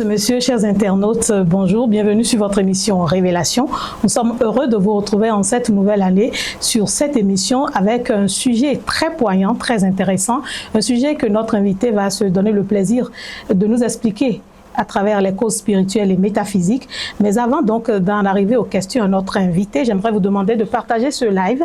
messieurs, chers internautes, bonjour, bienvenue sur votre émission Révélation. Nous sommes heureux de vous retrouver en cette nouvelle année sur cette émission avec un sujet très poignant, très intéressant, un sujet que notre invité va se donner le plaisir de nous expliquer à travers les causes spirituelles et métaphysiques. Mais avant donc d'en arriver aux questions à notre invité, j'aimerais vous demander de partager ce live,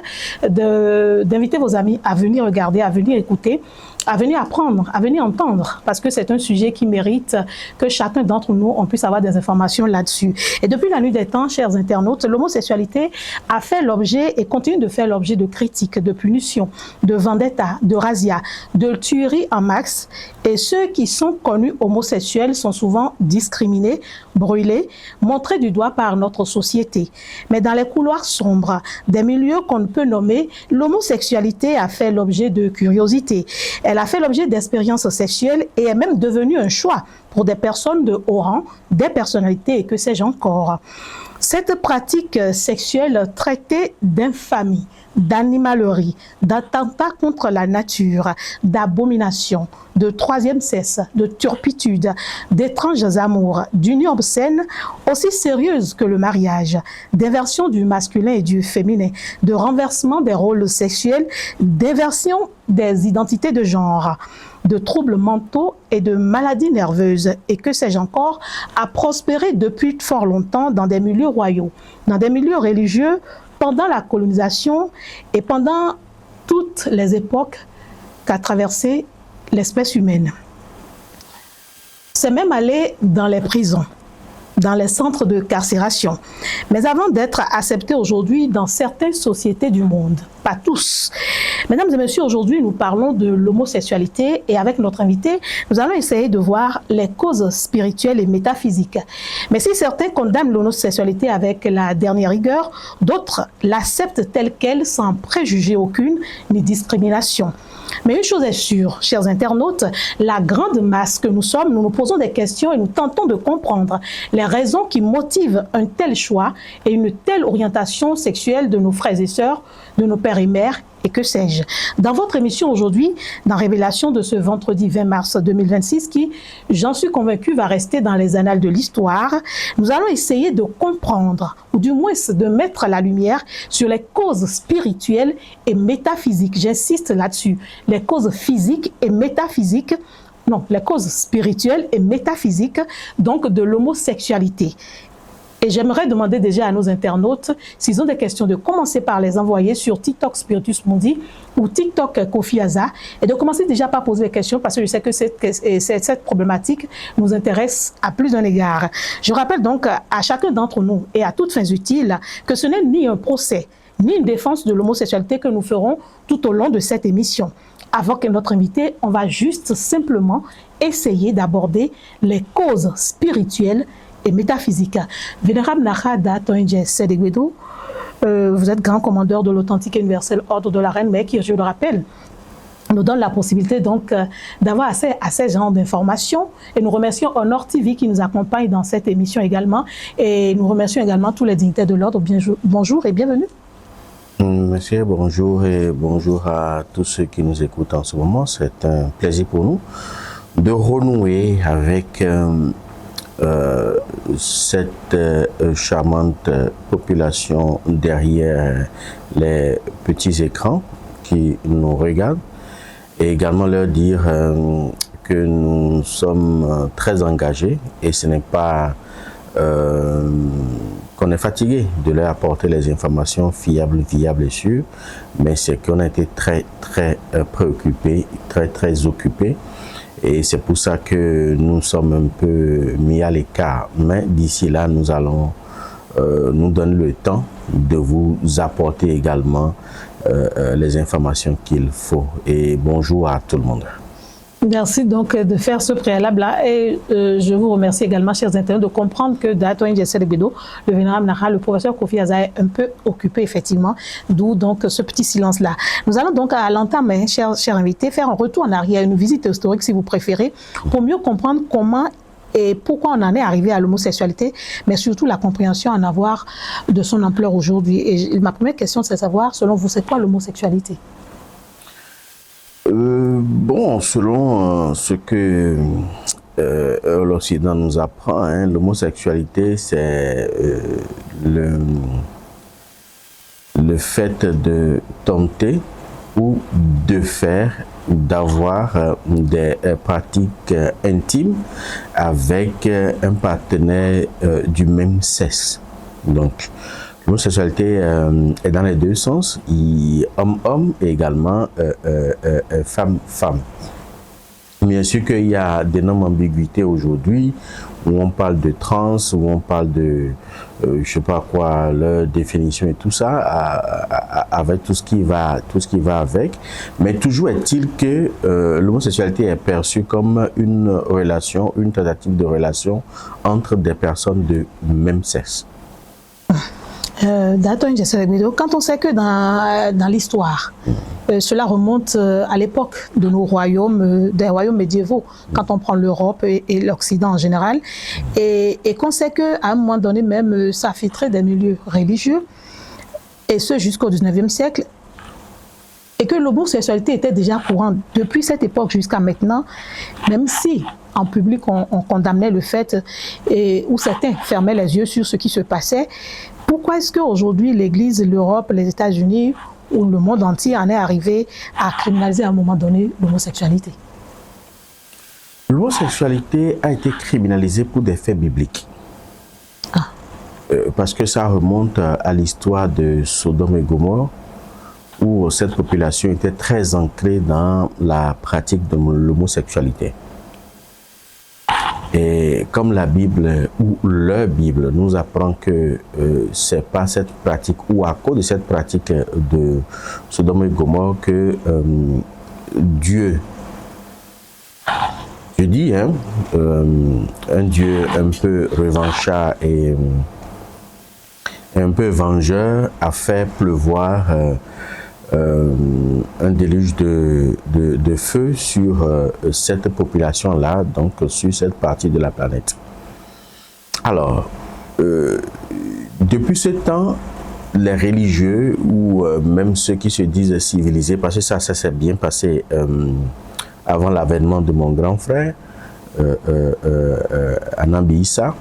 d'inviter vos amis à venir regarder, à venir écouter, à venir apprendre, à venir entendre, parce que c'est un sujet qui mérite que chacun d'entre nous, on puisse avoir des informations là-dessus. Et depuis la nuit des temps, chers internautes, l'homosexualité a fait l'objet et continue de faire l'objet de critiques, de punitions, de vendetta, de razzia, de tueries en masse. Et ceux qui sont connus homosexuels sont souvent discriminés, brûlés, montrés du doigt par notre société. Mais dans les couloirs sombres, des milieux qu'on ne peut nommer, l'homosexualité a fait l'objet de curiosité. Elle a fait l'objet d'expériences sexuelles et est même devenue un choix pour des personnes de haut rang, des personnalités et que sais-je encore. Cette pratique sexuelle traitée d'infamie, d'animalerie, d'attentat contre la nature, d'abomination, de troisième sexe, de turpitude, d'étranges amours, d'union obscène, aussi sérieuse que le mariage, d'inversion du masculin et du féminin, de renversement des rôles sexuels, d'inversion des identités de genre, de troubles mentaux et de maladies nerveuses, et que sais-je encore, a prospéré depuis fort longtemps dans des milieux royaux, dans des milieux religieux, pendant la colonisation et pendant toutes les époques qu'a traversé l'espèce humaine. C'est même allé dans les prisons, dans les centres de carcération, mais avant d'être accepté aujourd'hui dans certaines sociétés du monde, pas tous. Mesdames et messieurs, aujourd'hui nous parlons de l'homosexualité et avec notre invité, nous allons essayer de voir les causes spirituelles et métaphysiques. Mais si certains condamnent l'homosexualité avec la dernière rigueur, d'autres l'acceptent telle qu'elle sans préjugés aucune ni discrimination. Mais une chose est sûre, chers internautes, la grande masse que nous sommes, nous nous posons des questions et nous tentons de comprendre les raisons qui motivent un tel choix et une telle orientation sexuelle de nos frères et sœurs, de nos pères et mères, et que sais-je. Dans votre émission aujourd'hui, dans Révélation de ce vendredi 20 mars 2026, qui, j'en suis convaincu, va rester dans les annales de l'histoire, nous allons essayer de comprendre, ou du moins de mettre la lumière sur les causes spirituelles et métaphysiques. J'insiste là-dessus, les causes physiques et métaphysiques, non, les causes spirituelles et métaphysiques, donc de l'homosexualité. Et j'aimerais demander déjà à nos internautes s'ils ont des questions de commencer par les envoyer sur TikTok Spiritus Mundi ou TikTok Kofi Aza et de commencer déjà par poser des questions parce que je sais que cette problématique nous intéresse à plus d'un égard. Je rappelle donc à chacun d'entre nous et à toutes fins utiles que ce n'est ni un procès ni une défense de l'homosexualité que nous ferons tout au long de cette émission. Avant que notre invité, on va juste simplement essayer d'aborder les causes spirituelles et métaphysique. Vénérable Nahada Toinje Sedegwedo, vous êtes grand commandeur de l'authentique et universel ordre de la Reine, mais qui, je le rappelle, nous donne la possibilité donc d'avoir accès à ces genres d'informations. Et nous remercions Honor TV qui nous accompagne dans cette émission également. Et nous remercions également tous les dignitaires de l'ordre. Bonjour et bienvenue. Monsieur, bonjour et bonjour à tous ceux qui nous écoutent en ce moment. C'est un plaisir pour nous de renouer avec cette charmante population derrière les petits écrans qui nous regardent et également leur dire que nous sommes très engagés et ce n'est pas qu'on est fatigué de leur apporter les informations fiables, viables et sûres, mais c'est qu'on a été très préoccupés, très occupés. Et c'est pour ça que nous sommes un peu mis à l'écart. Mais d'ici là, nous allons nous donner le temps de vous apporter également les informations qu'il faut. Et bonjour à tout le monde. Merci donc de faire ce préalable-là et je vous remercie également, chers internautes, de comprendre que Datoin Jessebedo, le vénérable Nahar, le professeur Kofi Aza est un peu occupé effectivement, d'où donc ce petit silence-là. Nous allons donc à l'entame, cher invité, faire un retour en arrière, une visite historique si vous préférez, pour mieux comprendre comment et pourquoi on en est arrivé à l'homosexualité, mais surtout la compréhension en avoir de son ampleur aujourd'hui. Et ma première question, c'est de savoir, selon vous, c'est quoi l'homosexualité ? Bon, selon ce que l'Occident nous apprend, hein, l'homosexualité, c'est le fait de tenter ou de faire, d'avoir des pratiques intimes avec un partenaire du même sexe. Donc, l'homosexualité est dans les deux sens, homme-homme et également femme-femme. Bien sûr qu'il y a d'énormes ambiguïtés aujourd'hui, où on parle de trans, où on parle de, je sais pas quoi, leur définition et tout ça, avec tout ce qui va avec. Mais toujours est-il que l'homosexualité est perçue comme une relation, une tentative de relation entre des personnes de même sexe. Quand on sait que dans l'histoire, cela remonte à l'époque de nos royaumes, des royaumes médiévaux, quand on prend l'Europe et l'Occident en général, et qu'on sait qu'à un moment donné même, ça filtrait des milieux religieux, et ce jusqu'au 19e siècle, et que l'homosexualité était déjà courante depuis cette époque jusqu'à maintenant, même si en public on condamnait le fait, et où certains fermaient les yeux sur ce qui se passait. Pourquoi est-ce qu'aujourd'hui l'Église, l'Europe, les États-Unis ou le monde entier en est arrivé à criminaliser à un moment donné l'homosexualité? L'homosexualité a été criminalisée pour des faits bibliques. Parce que ça remonte à l'histoire de Sodome et Gomorrhe, où cette population était très ancrée dans la pratique de l'homosexualité. Et comme la Bible ou leur Bible nous apprend que c'est pas cette pratique ou à cause de cette pratique de Sodome et Gomorrhe que Dieu, je dis, hein, un Dieu un peu revanchard et un peu vengeur a fait pleuvoir un déluge de feu sur cette population-là, donc sur cette partie de la planète. Alors, depuis ce temps, les religieux ou même ceux qui se disent civilisés, parce que ça s'est bien passé avant l'avènement de mon grand frère, Anambi Issa,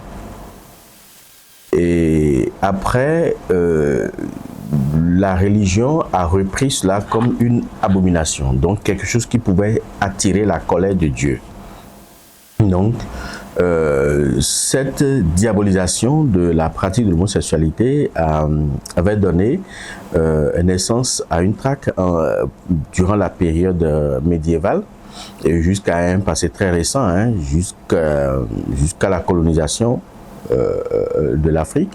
et après, la religion a repris cela comme une abomination, donc quelque chose qui pouvait attirer la colère de Dieu. Donc, cette diabolisation de la pratique de l'homosexualité avait donné naissance à une traque durant la période médiévale et jusqu'à un passé très récent, hein, jusqu'à la colonisation de l'Afrique.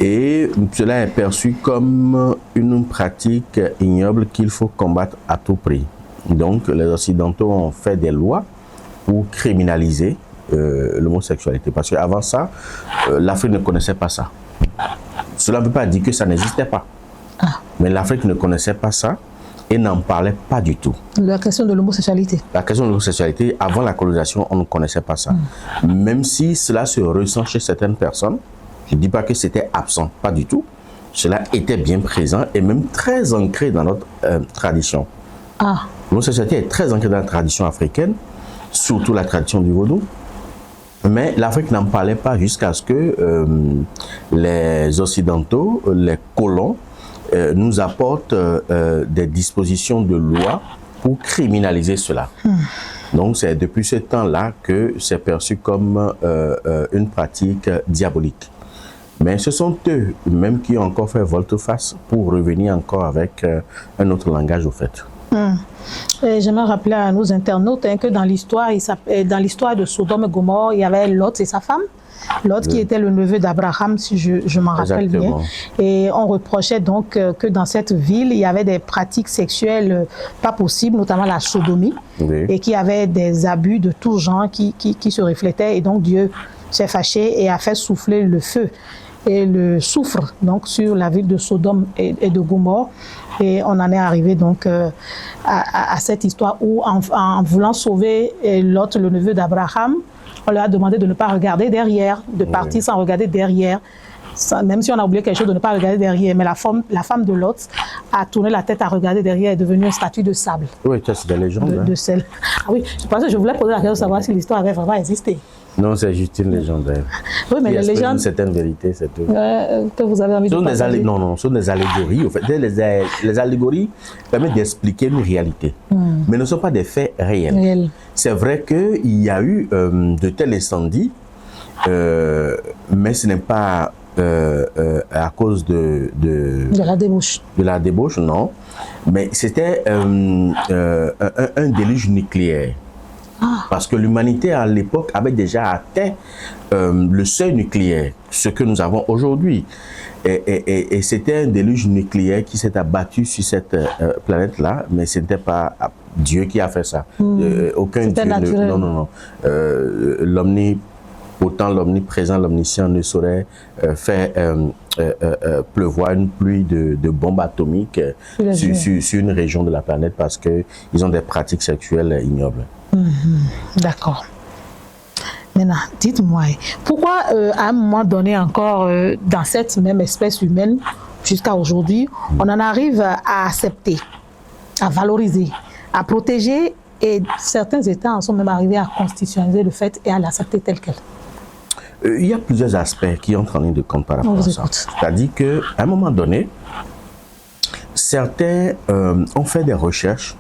Et cela est perçu comme une pratique ignoble qu'il faut combattre à tout prix. Donc les Occidentaux ont fait des lois pour criminaliser l'homosexualité. Parce qu'avant ça, l'Afrique ne connaissait pas ça. Cela ne veut pas dire que ça n'existait pas. Mais l'Afrique ne connaissait pas ça et n'en parlait pas du tout. La question de l'homosexualité. La question de l'homosexualité, avant la colonisation, on ne connaissait pas ça. Même si cela se ressent chez certaines personnes, je ne dis pas que c'était absent, pas du tout. Cela était bien présent et même très ancré dans notre tradition. L'homosexualité est très ancrée dans la tradition africaine, surtout la tradition du vaudou. Mais l'Afrique n'en parlait pas jusqu'à ce que les Occidentaux, les colons, nous apportent des dispositions de loi pour criminaliser cela. Donc c'est depuis ce temps-là que c'est perçu comme une pratique diabolique. Mais ce sont eux même qui ont encore fait volte-face pour revenir encore avec un autre langage au fait. J'aimerais rappeler à nos internautes que dans l'histoire de Sodome et Gomorrhe, il y avait Lot et sa femme. Lot qui était le neveu d'Abraham, si je m'en rappelle bien. Et on reprochait donc que dans cette ville, il y avait des pratiques sexuelles pas possibles, notamment la sodomie, et qu'il y avait des abus de tout genre qui se reflétaient. Et donc Dieu s'est fâché et a fait souffler le feu et le soufre donc sur la ville de Sodome et de Gomorrhe. Et on en est arrivé donc à cette histoire où en voulant sauver Lot, le neveu d'Abraham, on leur a demandé de ne pas regarder derrière, de partir sans regarder derrière. Ça, même si on a oublié quelque chose, de ne pas regarder derrière, mais la femme de Lot a tourné la tête à regarder derrière et est devenue une statue de sable. Oui, ça c'est des légendes. De sel. Ah oui, je pensais que je voulais poser la question de savoir si l'histoire avait vraiment existé. Non, c'est juste une légende. Oui, mais les légendes. C'est une vérité, c'est tout. Que vous avez envie de partager. Non, ce sont des allégories. En fait, les allégories permettent d'expliquer une réalité, mais ne sont pas des faits réels. C'est vrai qu'il y a eu de tels incendies, mais ce n'est pas à cause de la débauche. De la débauche, non. Mais c'était un déluge nucléaire. Parce que l'humanité à l'époque avait déjà atteint le seuil nucléaire, ce que nous avons aujourd'hui. Et c'était un déluge nucléaire qui s'est abattu sur cette planète-là, mais ce n'était pas Dieu qui a fait ça. Aucun Dieu. Non. Autant l'omniprésent, l'omniscient ne saurait faire pleuvoir une pluie de bombes atomiques sur une région de la planète parce qu'ils ont des pratiques sexuelles ignobles. D'accord. Maintenant, dites-moi, pourquoi à un moment donné encore, dans cette même espèce humaine, jusqu'à aujourd'hui, on en arrive à accepter, à valoriser, à protéger, et certains États en sont même arrivés à constitutionnaliser le fait et à l'accepter tel quel? Il y a plusieurs aspects qui entrent en ligne de compte par rapport à ça. C'est-à-dire qu'à un moment donné, certains ont fait des recherches,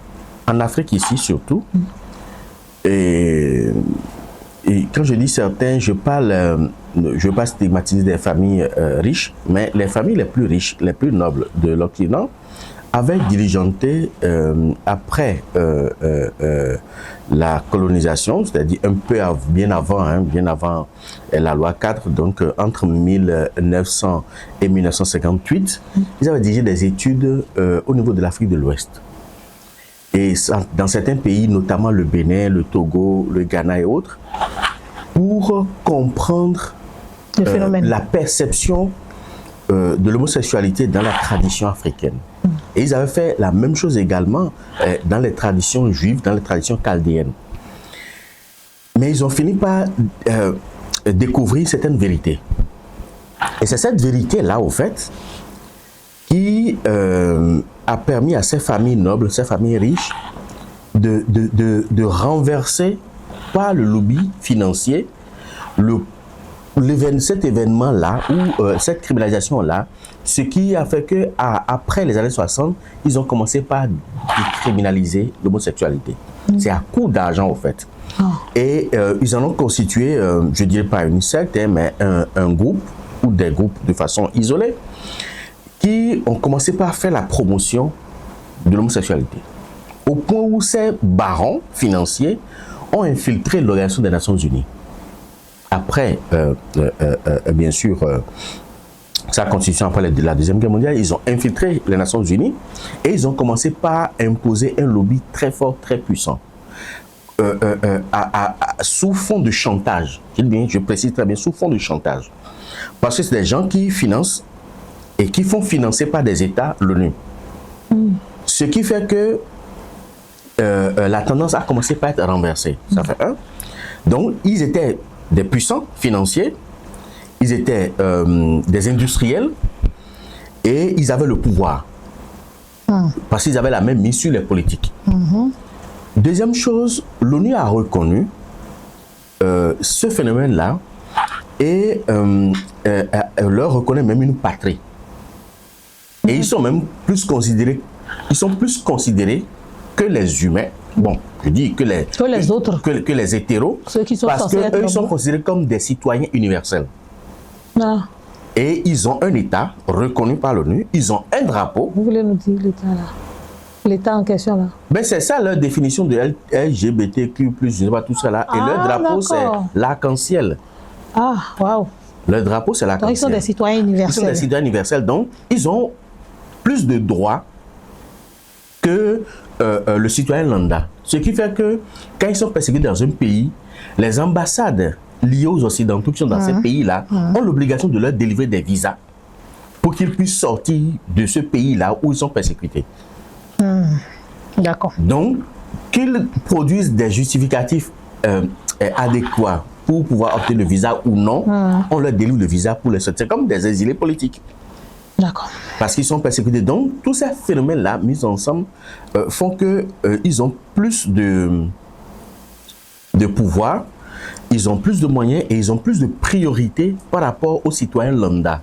en Afrique ici surtout, et quand je dis certains, je ne veux pas stigmatiser des familles riches, mais les familles les plus riches, les plus nobles de l'Occident, avaient diligenté après la colonisation, c'est-à-dire un peu bien avant la loi 4, donc entre 1900 et 1958, ils avaient dirigé des études au niveau de l'Afrique de l'Ouest. Et dans certains pays, notamment le Bénin, le Togo, le Ghana et autres, pour comprendre la perception de l'homosexualité dans la tradition africaine. Et ils avaient fait la même chose également dans les traditions juives, dans les traditions chaldéennes. Mais ils ont fini par découvrir certaines vérités. Et c'est cette vérité-là, au fait, qui a permis à ces familles nobles, ces familles riches, de renverser par le lobby financier cet événement-là, ou cette criminalisation-là, ce qui a fait que après les années 60, ils ont commencé par décriminaliser l'homosexualité. C'est à coup d'argent, au fait. Et ils en ont constitué, je dirais pas une secte, mais un groupe, ou des groupes de façon isolée, qui ont commencé par faire la promotion de l'homosexualité. Au point où ces barons financiers ont infiltré l'Organisation des Nations Unies. Après, bien sûr, sa constitution après la Deuxième Guerre mondiale, ils ont infiltré les Nations Unies et ils ont commencé par imposer un lobby très fort, très puissant, sous fond de chantage. Je précise très bien, sous fond de chantage. Parce que c'est des gens qui financent et qui font financer par des États l'ONU. Ce qui fait que la tendance a commencé par être renversée. Ça fait un. Donc, ils étaient des puissants financiers, ils étaient des industriels et ils avaient le pouvoir. Parce qu'ils avaient la même mise sur les politiques. Deuxième chose, l'ONU a reconnu ce phénomène-là et leur reconnaît même une patrie. Et ils sont même plus considérés, que les humains. Bon, je dis que les autres, que les hétéros, ceux qui sont parce qu'eux ils sont considérés comme des citoyens universels. Et ils ont un État reconnu par l'ONU, ils ont un drapeau. Vous voulez nous dire l'État là? L'État en question là? Ben c'est ça leur définition de LGBTQ+, je ne sais pas tout ça là. Et leur drapeau c'est l'arc-en-ciel. Ah, waouh! Leur drapeau c'est l'arc-en-ciel. Donc ils sont des citoyens universels. Ils sont des citoyens universels, donc ils ont plus de droits que le citoyen lambda. Ce qui fait que quand ils sont persécutés dans un pays, les ambassades liées aux Occidentaux qui sont dans ces pays-là ont l'obligation de leur délivrer des visas pour qu'ils puissent sortir de ce pays-là où ils sont persécutés. D'accord. Donc, qu'ils produisent des justificatifs adéquats pour pouvoir obtenir le visa ou non, on leur délivre le visa pour les sortir. C'est comme des exilés politiques. D'accord. Parce qu'ils sont persécutés. Donc, tous ces phénomènes-là, mis ensemble, font qu'ils ont plus de pouvoir, ils ont plus de moyens et ils ont plus de priorité par rapport aux citoyens lambda.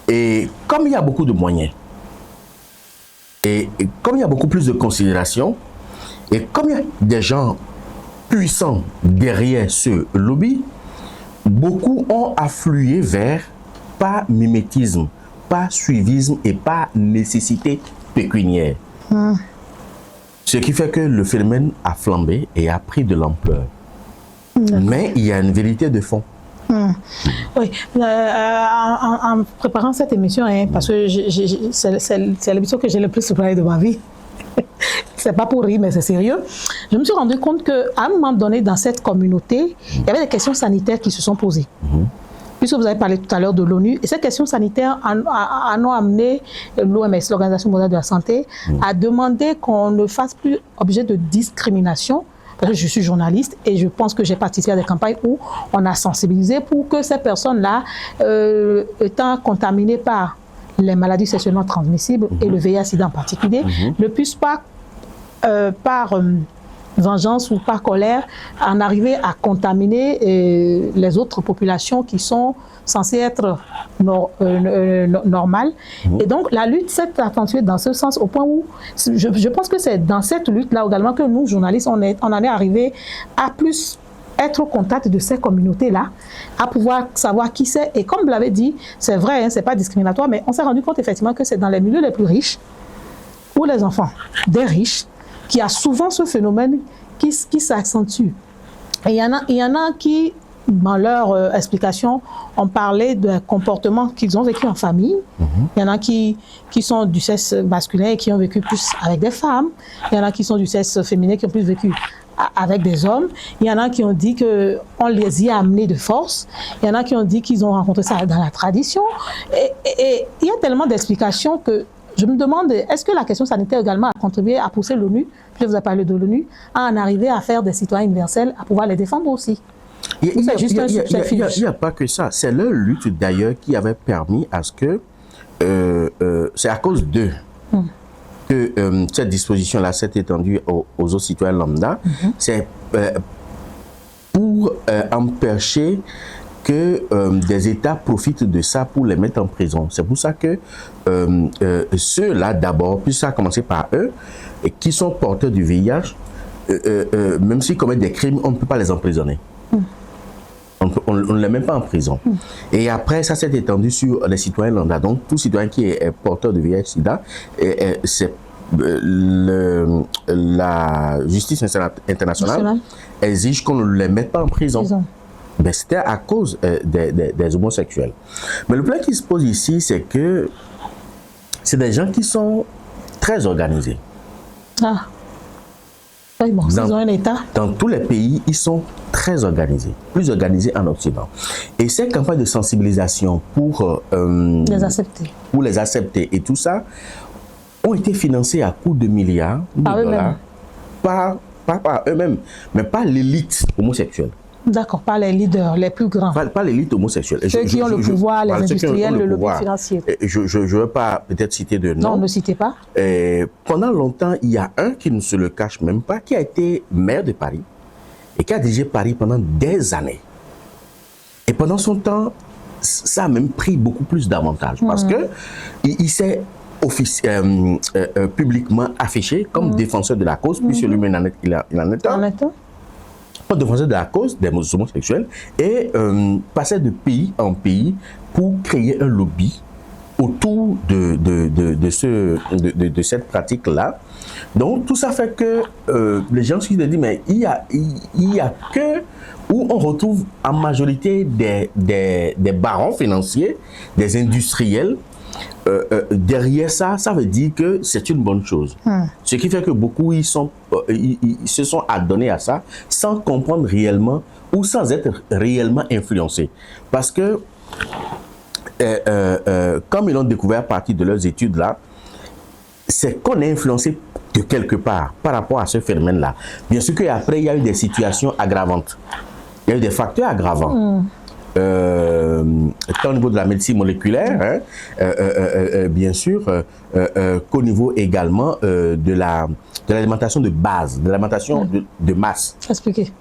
Et comme il y a beaucoup de moyens, et comme il y a beaucoup plus de considération, et comme il y a des gens puissants derrière ce lobby, beaucoup ont afflué vers pas mimétisme, pas suivisme et pas nécessité pécuniaire. Ce qui fait que le phénomène a flambé et a pris de l'ampleur. Mais il y a une vérité de fond. Oui, en préparant cette émission, parce que c'est l'émission que j'ai le plus préparée de ma vie. C'est pas pour rire, mais c'est sérieux. Je me suis rendu compte qu'à un moment donné, dans cette communauté, il y avait des questions sanitaires qui se sont posées. Puisque vous avez parlé tout à l'heure de l'ONU, et ces questions sanitaires en ont amené l'OMS, l'Organisation mondiale de la santé, à demander qu'on ne fasse plus objet de discrimination. Parce que je suis journaliste et je pense que j'ai participé à des campagnes où on a sensibilisé pour que ces personnes-là, étant contaminées par les maladies sexuellement transmissibles et le VIH-Sida en particulier, ne puissent pas, par vengeance ou par colère, en arriver à contaminer les autres populations qui sont censées être normales. Et donc, la lutte s'est accentuée dans ce sens au point où je pense que c'est dans cette lutte-là également que nous, journalistes, on en est arrivé à plus être au contact de ces communautés-là, à pouvoir savoir qui c'est. Et comme vous l'avez dit, c'est vrai, hein, c'est pas discriminatoire, mais on s'est rendu compte effectivement que c'est dans les milieux les plus riches, où les enfants des riches, qu'il y a souvent ce phénomène qui s'accentue. Et il y en a qui, dans leur explication, ont parlé de comportements qu'ils ont vécu en famille. Il y en a qui sont du sexe masculin et qui ont vécu plus avec des femmes. Il y en a qui sont du sexe féminin qui ont plus vécu avec des hommes. Il y en a qui ont dit qu'on les y a amenés de force. Il y en a qui ont dit qu'ils ont rencontré ça dans la tradition. Et il y a tellement d'explications que je me demande, est-ce que la question sanitaire également a contribué à pousser l'ONU, je vous ai parlé de l'ONU, à en arriver à faire des citoyens universels, à pouvoir les défendre aussi? Il n'y a pas que ça. C'est leur lutte d'ailleurs qui avait permis à ce que, c'est à cause d'eux que cette disposition-là s'est étendue aux autres citoyens lambda. C'est pour empêcher que des États profitent de ça pour les mettre en prison. C'est pour ça que ceux-là, d'abord, puis ça a commencé par eux, qui sont porteurs du VIH, même s'ils commettent des crimes, on ne peut pas les emprisonner. On ne les met pas en prison. Et après, ça s'est étendu sur les citoyens lambda. Donc, tout citoyen qui est porteur de VIH-Sida, la justice internationale exige qu'on ne les mette pas en prison. Ben, c'était à cause des homosexuels. Mais le problème qui se pose ici, c'est que c'est des gens qui sont très organisés. Ah. Oui, bon, ils ont un État. Dans tous les pays, ils sont très organisés, plus organisés en Occident. Et ces campagnes de sensibilisation pour les accepter et tout ça ont été financées à coût de milliards de dollars par eux-mêmes, mais pas l'élite homosexuelle. D'accord, pas les leaders, les plus grands. Pas l'élite homosexuelle. Ceux qui ont le pouvoir, les industriels, le lobby financier. Je ne veux pas peut-être citer de nom. Non, ne citez pas. Pendant longtemps, il y a un qui ne se le cache même pas, qui a été maire de Paris et qui a dirigé Paris pendant des années. Et pendant son temps, ça a même pris beaucoup plus d'avantages parce que il s'est publiquement affiché comme défenseur de la cause, puisque lui-même il en est un. Défenseur de la cause des homosexuels et passait de pays en pays pour créer un lobby autour de cette pratique-là. Donc, tout ça fait que les gens se disent, mais il y a que où on retrouve en majorité des barons financiers, des industriels. Derrière ça, ça veut dire que c'est une bonne chose. Ce qui fait que beaucoup ils se sont adonnés à ça sans comprendre réellement ou sans être réellement influencés. Parce que, comme ils l'ont découvert à partir de leurs études là, c'est qu'on est influencé de quelque part par rapport à ce phénomène-là. Bien sûr qu'après, il y a eu des situations aggravantes. il y a eu des facteurs aggravants. Tant au niveau de la médecine moléculaire, bien sûr, qu'au niveau également de l'alimentation de base, de l'alimentation de masse. Expliquez.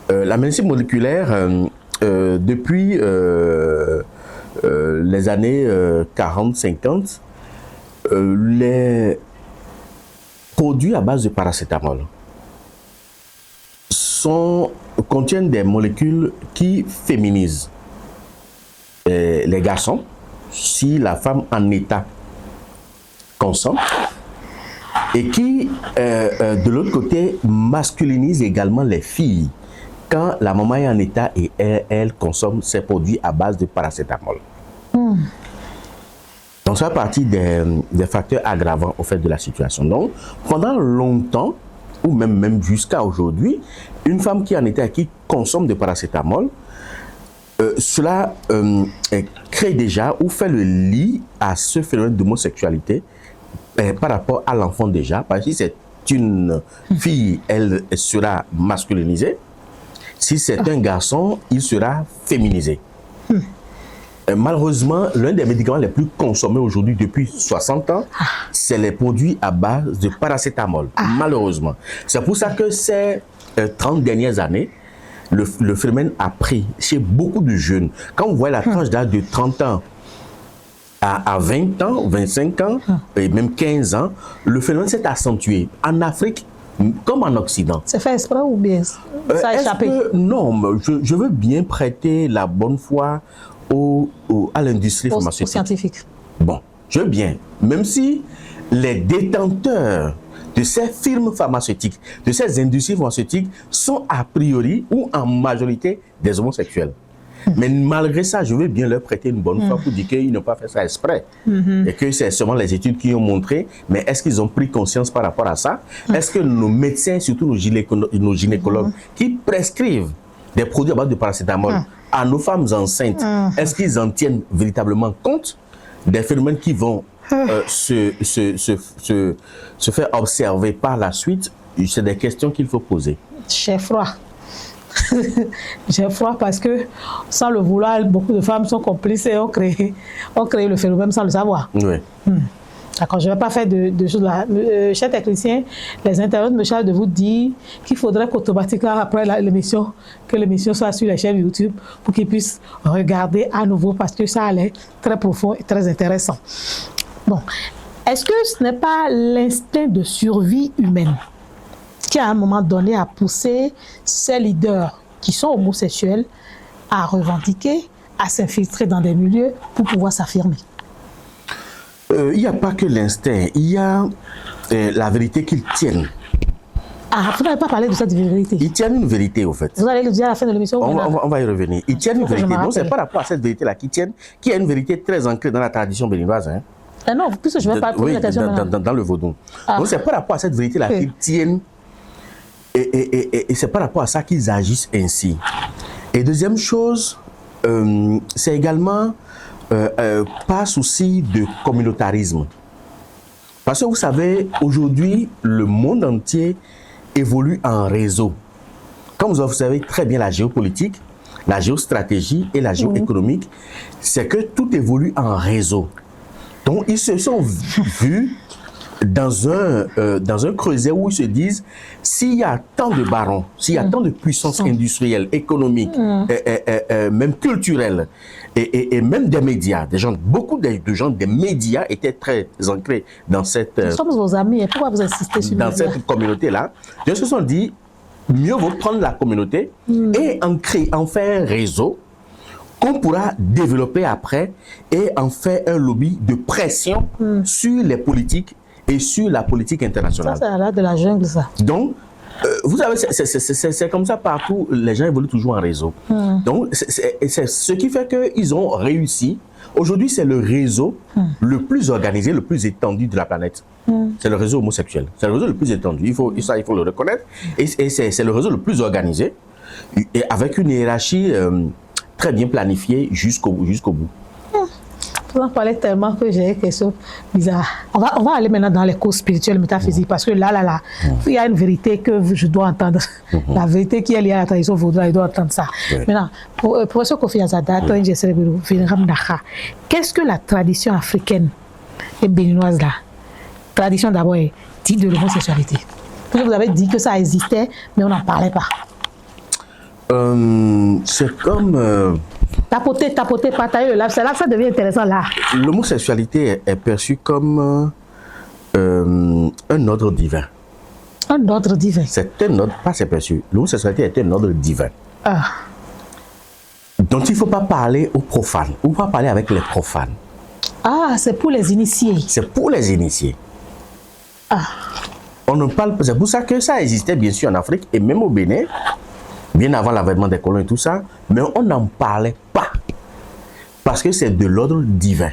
La médecine moléculaire, depuis les années 40-50, les produits à base de paracétamol contiennent des molécules qui féminisent les garçons si la femme en état consomme, et qui, de l'autre côté, masculinisent également les filles quand la maman est en état et elle consomme ces produits à base de paracétamol. Donc, ça fait partie des facteurs aggravants au fait de la situation. Donc, pendant longtemps, ou même jusqu'à aujourd'hui, une femme qui est en état et qui consomme de paracétamol, cela crée déjà ou fait le lit à ce phénomène d'homosexualité par rapport à l'enfant déjà. Parce que si c'est une fille, elle sera masculinisée. Si c'est un garçon, il sera féminisé. Malheureusement, l'un des médicaments les plus consommés aujourd'hui depuis 60 ans, c'est les produits à base de paracétamol. Malheureusement. C'est pour ça que ces 30 dernières années, le phénomène a pris chez beaucoup de jeunes. Quand on voit la tranche d'âge de 30 ans à 20 ans, 25 ans, et même 15 ans, le phénomène s'est accentué. En Afrique, comme en Occident. C'est fait exprès ou bien ça a échappé? Non, je veux bien prêter la bonne foi à l'industrie pharmaceutique. Aux scientifiques. Bon, je veux bien. Même si les détenteurs de ces firmes pharmaceutiques, de ces industries pharmaceutiques, sont a priori ou en majorité des homosexuels. Mais malgré ça, je veux bien leur prêter une bonne foi pour dire qu'ils n'ont pas fait ça exprès. Et que c'est seulement les études qui ont montré. Mais est-ce qu'ils ont pris conscience par rapport à ça? Est-ce que nos médecins, surtout nos gynécologues, qui prescrivent des produits à base de paracétamol à nos femmes enceintes, est-ce qu'ils en tiennent véritablement compte des phénomènes qui vont se faire observer par la suite? C'est des questions qu'il faut poser. J'ai froid. J'ai froid parce que, sans le vouloir, beaucoup de femmes sont complices et ont créé le phénomène sans le savoir. Oui. D'accord, je ne vais pas faire de choses là. Chers techniciens, les internautes me chargent de vous dire qu'il faudrait qu'automatiquement, après l'émission, que l'émission soit sur les chaînes YouTube pour qu'ils puissent regarder à nouveau parce que ça allait très profond et très intéressant. Bon, est-ce que ce n'est pas l'instinct de survie humaine qui, à un moment donné, a poussé ces leaders qui sont homosexuels à revendiquer, à s'infiltrer dans des milieux pour pouvoir s'affirmer? Il n'y a pas que l'instinct, il y a la vérité qu'ils tiennent. Ah, vous n'avez pas parlé de cette vérité. Ils tiennent une vérité, au fait. Vous allez le dire à la fin de l'émission? On va y revenir. Ils tiennent une vérité. Donc, c'est par rapport à cette vérité-là qu'ils tiennent, qui est une vérité très ancrée dans la tradition béninoise. Hein. Ah non, puisque je ne vais pas poser la question dans le vaudou. Donc, c'est par rapport à cette vérité-là qu'ils tiennent. Et c'est par rapport à ça qu'ils agissent ainsi. Et deuxième chose, c'est également pas souci de communautarisme. Parce que vous savez, aujourd'hui, le monde entier évolue en réseau. Comme vous savez très bien la géopolitique, la géostratégie et la géoéconomique, c'est que tout évolue en réseau. Donc, ils se sont vus dans un creuset où ils se disent, s'il y a tant de barons, s'il y a tant de puissance industrielle, économique, même culturelle, et même des médias, beaucoup de gens des médias étaient très ancrés dans cette... Nous sommes vos amis, pourquoi vous insistez sur dans cette communauté-là. Ils se sont dit, mieux vaut prendre la communauté et en faire un réseau qu'on pourra développer après et en faire un lobby de pression sur les politiques et sur la politique internationale. Ça, c'est là de la jungle, ça. Donc, vous savez, c'est comme ça partout, les gens évoluent toujours en réseau. Donc, c'est ce qui fait qu'ils ont réussi. Aujourd'hui, c'est le réseau le plus organisé, le plus étendu de la planète. C'est le réseau homosexuel. C'est le réseau le plus étendu. Il faut le reconnaître. Et c'est le réseau le plus organisé, et avec une hiérarchie très bien planifiée jusqu'au bout. Vous en parlez tellement que j'ai une question bizarre. On va aller maintenant dans les causes spirituelles, métaphysiques, parce que là, il y a une vérité que je dois entendre. La vérité qui est liée à la tradition vaudra, je dois entendre ça. Maintenant, professeur Kofi Azada, qu'est-ce que la tradition africaine et béninoise là, tradition d'abord, dit de l'homosexualité? Vous avez dit que ça existait, mais on n'en parlait pas. C'est comme... Tapoter, partager le lave, c'est là que ça devient intéressant là. L'homosexualité est perçue comme un ordre divin. Un ordre divin? C'est un ordre, pas c'est perçu. L'homosexualité est un ordre divin. Ah. Donc il ne faut pas parler aux profanes, ou pas parler avec les profanes. Ah, c'est pour les initiés. C'est pour les initiés. Ah. On ne parle pas, c'est pour ça que ça existait bien sûr en Afrique et même au Bénin, bien avant l'avènement des colons et tout ça, mais on n'en parlait pas parce que c'est de l'ordre divin.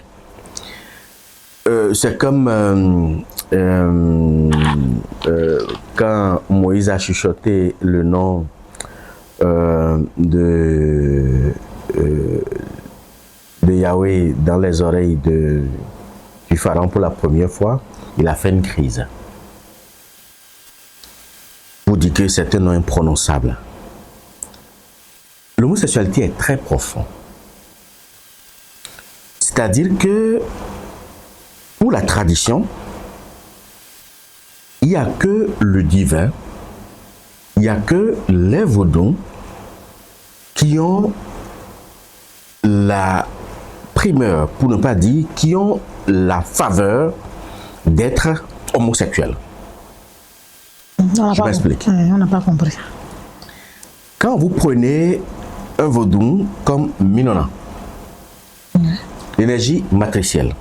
C'est comme quand Moïse a chuchoté le nom de Yahweh dans les oreilles du pharaon pour la première fois, il a fait une crise. Pour dire que c'est un nom imprononçable. L'homosexualité est très profonde. C'est-à-dire que pour la tradition, il n'y a que le divin, il n'y a que les Vodou qui ont la primeur, pour ne pas dire, qui ont la faveur d'être homosexuels. Je m'explique. On n'a pas compris. Quand vous prenez un vaudou comme Minona, l'énergie matricielle,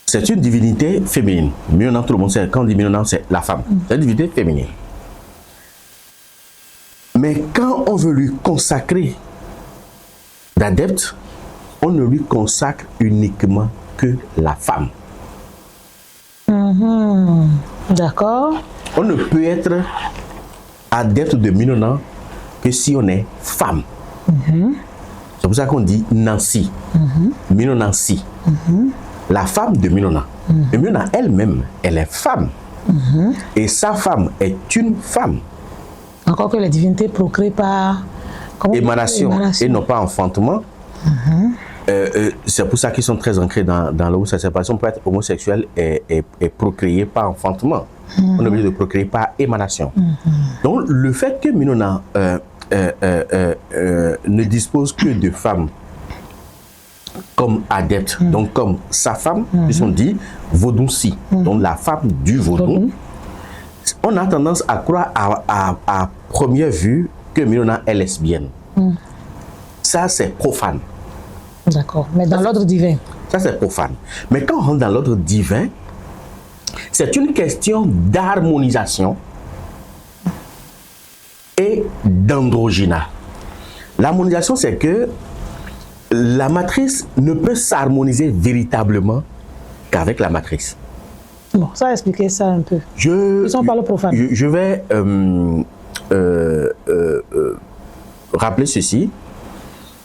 c'est une divinité féminine. Minona, tout le monde sait, quand on dit Minona, c'est la femme. C'est une divinité féminine. Mais quand on veut lui consacrer d'adeptes, on ne lui consacre uniquement que la femme. D'accord. On ne peut être adepte de Minona que si on est femme. C'est pour ça qu'on dit Nancy. Minonancy. La femme de Minona. Mais Minona elle-même, elle est femme. Et sa femme est une femme. Encore que les divinités procréent par émanation et non pas enfantement. C'est pour ça qu'ils sont très ancrés dans l'homosexualité. Parce qu'on peut être homosexuel et procréer par enfantement. On est obligé de procréer par émanation. Donc le fait que Minona ne dispose que de femmes comme adeptes, donc comme sa femme, ils sont dit Vaudou-si, donc la femme du Vaudou. On a tendance à croire à première vue que Minona est lesbienne. Ça, c'est profane. D'accord, mais dans l'ordre divin. Ça, c'est profane. Mais quand on rentre dans l'ordre divin, c'est une question d'harmonisation et d'androgyna. L'harmonisation, c'est que la matrice ne peut s'harmoniser véritablement qu'avec la matrice. Bon, ça va expliquer ça un peu. Ils sont pas le profane. Je vais rappeler ceci.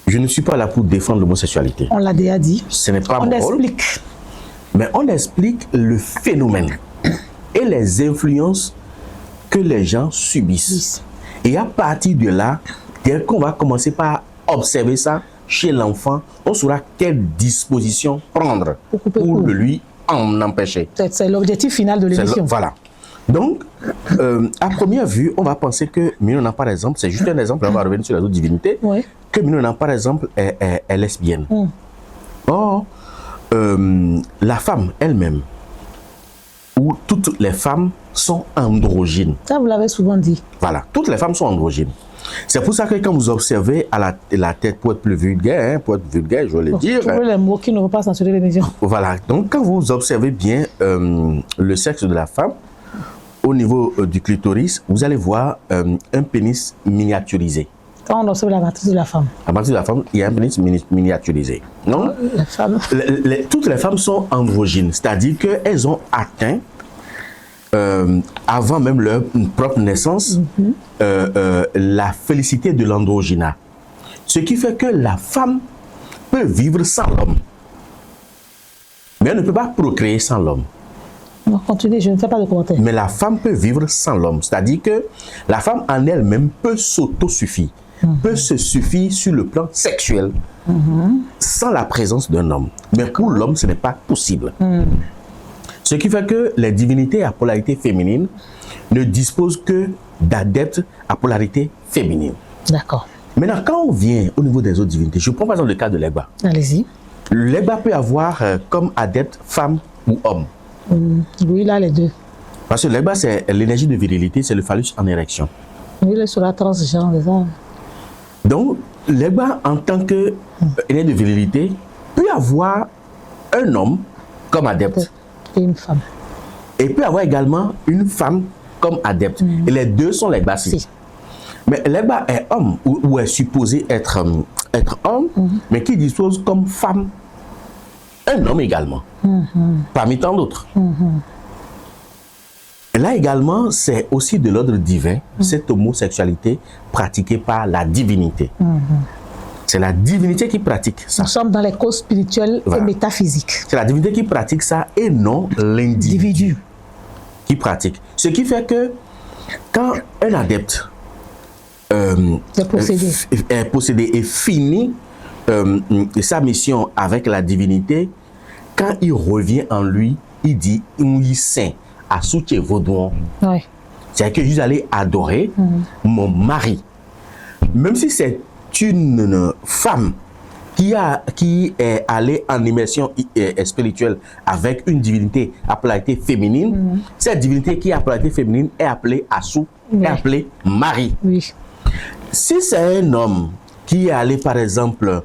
Je ne suis pas là pour défendre l'homosexualité. On l'a déjà dit. Ce n'est pas mon rôle. On explique. Mais on explique le phénomène et les influences que les gens subissent. Et à partir de là, dès qu'on va commencer par observer ça chez l'enfant, on saura quelle disposition prendre pour lui en empêcher. C'est l'objectif final de l'émission. Voilà. Donc, à première vue, on va penser que Minona, par exemple, c'est juste un exemple, on va revenir sur les autres divinités, que Minona, par exemple, est lesbienne. Or, la femme elle-même, ou toutes les femmes sont androgynes. Ça, vous l'avez souvent dit. Voilà, toutes les femmes sont androgynes. C'est pour ça que quand vous observez à la tête, pour être plus vulgaire, je vais le dire. Trouver les mots qui ne vont pas censurer l'émission. Voilà, donc quand vous observez bien le sexe de la femme, au niveau du clitoris, vous allez voir un pénis miniaturisé. Quand on observe la matrice de la femme. La matrice de la femme, il y a un pénis miniaturisé. Non? Toutes les femmes sont androgynes, c'est-à-dire qu'elles ont atteint, avant même leur propre naissance, la félicité de l'androgyna. Ce qui fait que la femme peut vivre sans l'homme. Mais elle ne peut pas procréer sans l'homme. Non, continuez, je ne fais pas de commentaires. Mais la femme peut vivre sans l'homme. C'est-à-dire que la femme en elle-même peut s'auto-suffire, peut se suffire sur le plan sexuel, sans la présence d'un homme. Mais pour l'homme, ce n'est pas possible. Ce qui fait que les divinités à polarité féminine ne disposent que d'adeptes à polarité féminine. D'accord. Maintenant, quand on vient au niveau des autres divinités, je prends par exemple le cas de l'Egba. Allez-y. L'Egba peut avoir comme adepte femme ou homme. Oui, là, les deux. Parce que l'Egba, c'est l'énergie de virilité, c'est le phallus en érection. Oui, il est sur la transgenre, déjà. Donc, l'Egba, en tant qu'énergie de virilité, peut avoir un homme comme adepte. Et une femme. Et peut avoir également une femme comme adepte. Et les deux sont l'Egba. Si. Mais l'Egba est homme, ou est supposé être homme, mais qui dispose comme femme un homme également, parmi tant d'autres. Et là également, c'est aussi de l'ordre divin, cette homosexualité pratiquée par la divinité. C'est la divinité qui pratique ça. Nous sommes dans les causes spirituelles et métaphysiques. C'est la divinité qui pratique ça et non l'individu qui pratique. Ce qui fait que quand un adepte est possédé et finit sa mission avec la divinité, quand il revient en lui, il dit « Oui, saint, à soutien vaudouan ». C'est-à-dire que je suis allé adorer mon mari. Même si c'est une femme qui est allée en immersion spirituelle avec une divinité à polarité féminine, cette divinité qui est à polarité féminine est appelée Assou, est appelée Marie. Oui. Si c'est un homme qui est allé, par exemple,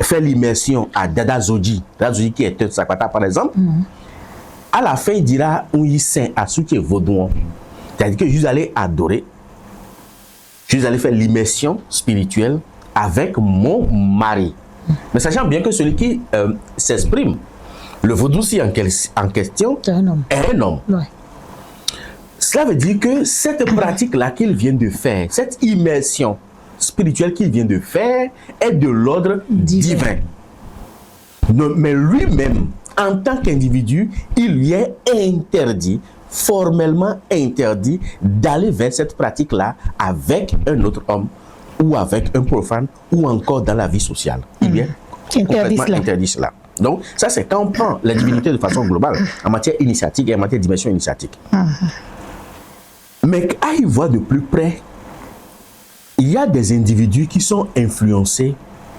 faire l'immersion à Dada Zoji qui est un Sakwata, par exemple, à la fin, il dira oui, saint, Assou, qui est vaudouan. C'est-à-dire que je suis allé adorer, je suis allé faire l'immersion spirituelle avec mon mari. Mais sachant bien que celui qui s'exprime, le vaudou en question, est un homme. Ouais. Cela veut dire que cette pratique-là qu'il vient de faire, cette immersion spirituelle qu'il vient de faire, est de l'ordre divin. Mais lui-même, en tant qu'individu, il lui est interdit, formellement interdit, d'aller vers cette pratique-là avec un autre homme ou avec un profane ou encore dans la vie sociale. Il est complètement interdit cela. Donc, ça, c'est quand on prend la divinité de façon globale, en matière initiatique et en matière de dimension initiatique. Mais à y voir de plus près, il y a des individus qui sont influencés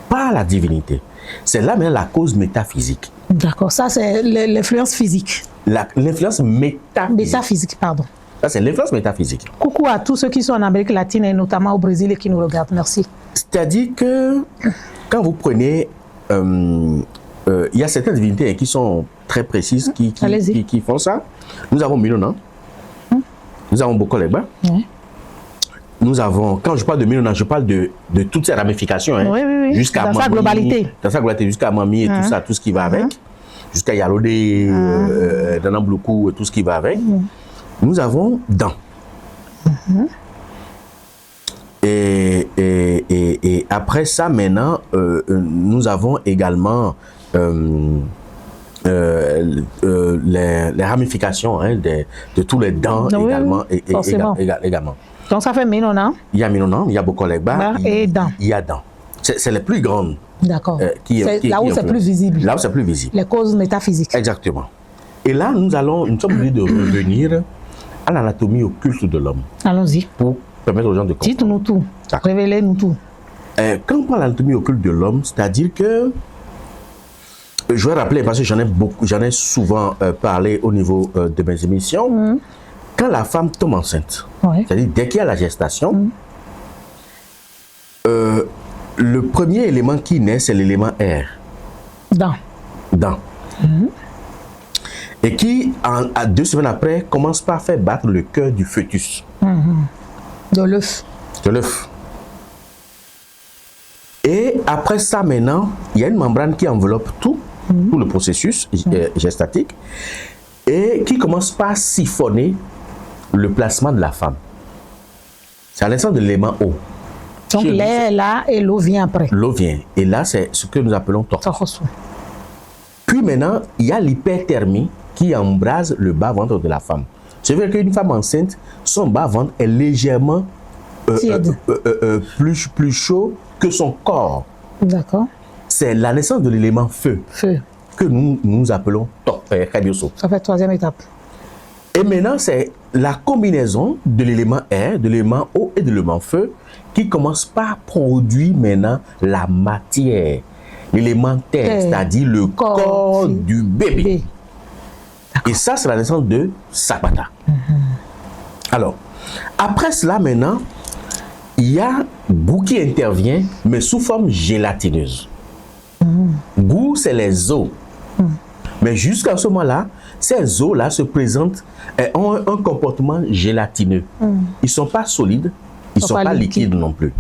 par la divinité. C'est là même la cause métaphysique. D'accord, ça c'est l'influence physique. L'influence métaphysique. Métaphysique, pardon. Ça c'est l'influence métaphysique. Coucou à tous ceux qui sont en Amérique latine et notamment au Brésil et qui nous regardent. Merci. C'est-à-dire que quand vous prenez, il y a certaines divinités qui sont très précises, qui font ça. Nous avons Minona. Nous avons Bokoleba. Nous avons, quand je parle de Minona, je parle de toutes ces ramifications. Hein, jusqu'à dans sa globalité. Dans sa globalité, jusqu'à Mami et tout ça, tout ce qui va avec. Jusqu'à Yalode, Danambloukou et tout ce qui va avec. Nous avons Dan. Et après ça, maintenant, nous avons également les ramifications de tous les dents également. Donc ça fait Minona. Il y a Minona, il y a Bokoleba et Dan. Il y a Dan. C'est les plus grandes. D'accord. Là où c'est plus visible. Là où c'est plus visible. Les causes métaphysiques. Exactement. Et là, nous sommes obligés de revenir à l'anatomie occulte de l'homme. Allons-y. Pour permettre aux gens de comprendre. Dites-nous tout. Révélez-nous tout. Quand on parle d'anatomie occulte de l'homme, c'est-à-dire que, je vais rappeler, parce que j'en ai souvent parlé au niveau de mes émissions, quand la femme tombe enceinte, c'est-à-dire dès qu'il y a la gestation, le premier élément qui naît, c'est l'élément air. Dan. Et qui, à 2 semaines après, commence par faire battre le cœur du fœtus. De l'œuf. Et après ça, maintenant, il y a une membrane qui enveloppe tout le processus gestatique et qui commence par siphonner le placement de la femme. C'est à l'instant de l'élément eau. Donc l'air est là et l'eau vient après. L'eau vient. Et là, c'est ce que nous appelons torsion. Puis maintenant, il y a l'hyperthermie qui embrase le bas-ventre de la femme. Je veux dire qu'une femme enceinte, son bas-ventre est légèrement plus chaud que son corps. D'accord. C'est la naissance de l'élément feu. Que nous appelons Kabioso. Ça fait troisième étape. Et maintenant, c'est la combinaison de l'élément air, de l'élément eau et de l'élément feu qui commence par produire maintenant la matière, l'élément terre, c'est-à-dire le corps du bébé. Et ça, c'est la naissance de Sabata. Alors, après cela, maintenant, il y a Gou qui intervient, mais sous forme gélatineuse. Gou, c'est les os. Mais jusqu'à ce moment-là, ces os-là se présentent et ont un comportement gélatineux. Ils ne sont pas solides, ils ne sont pas liquides non plus.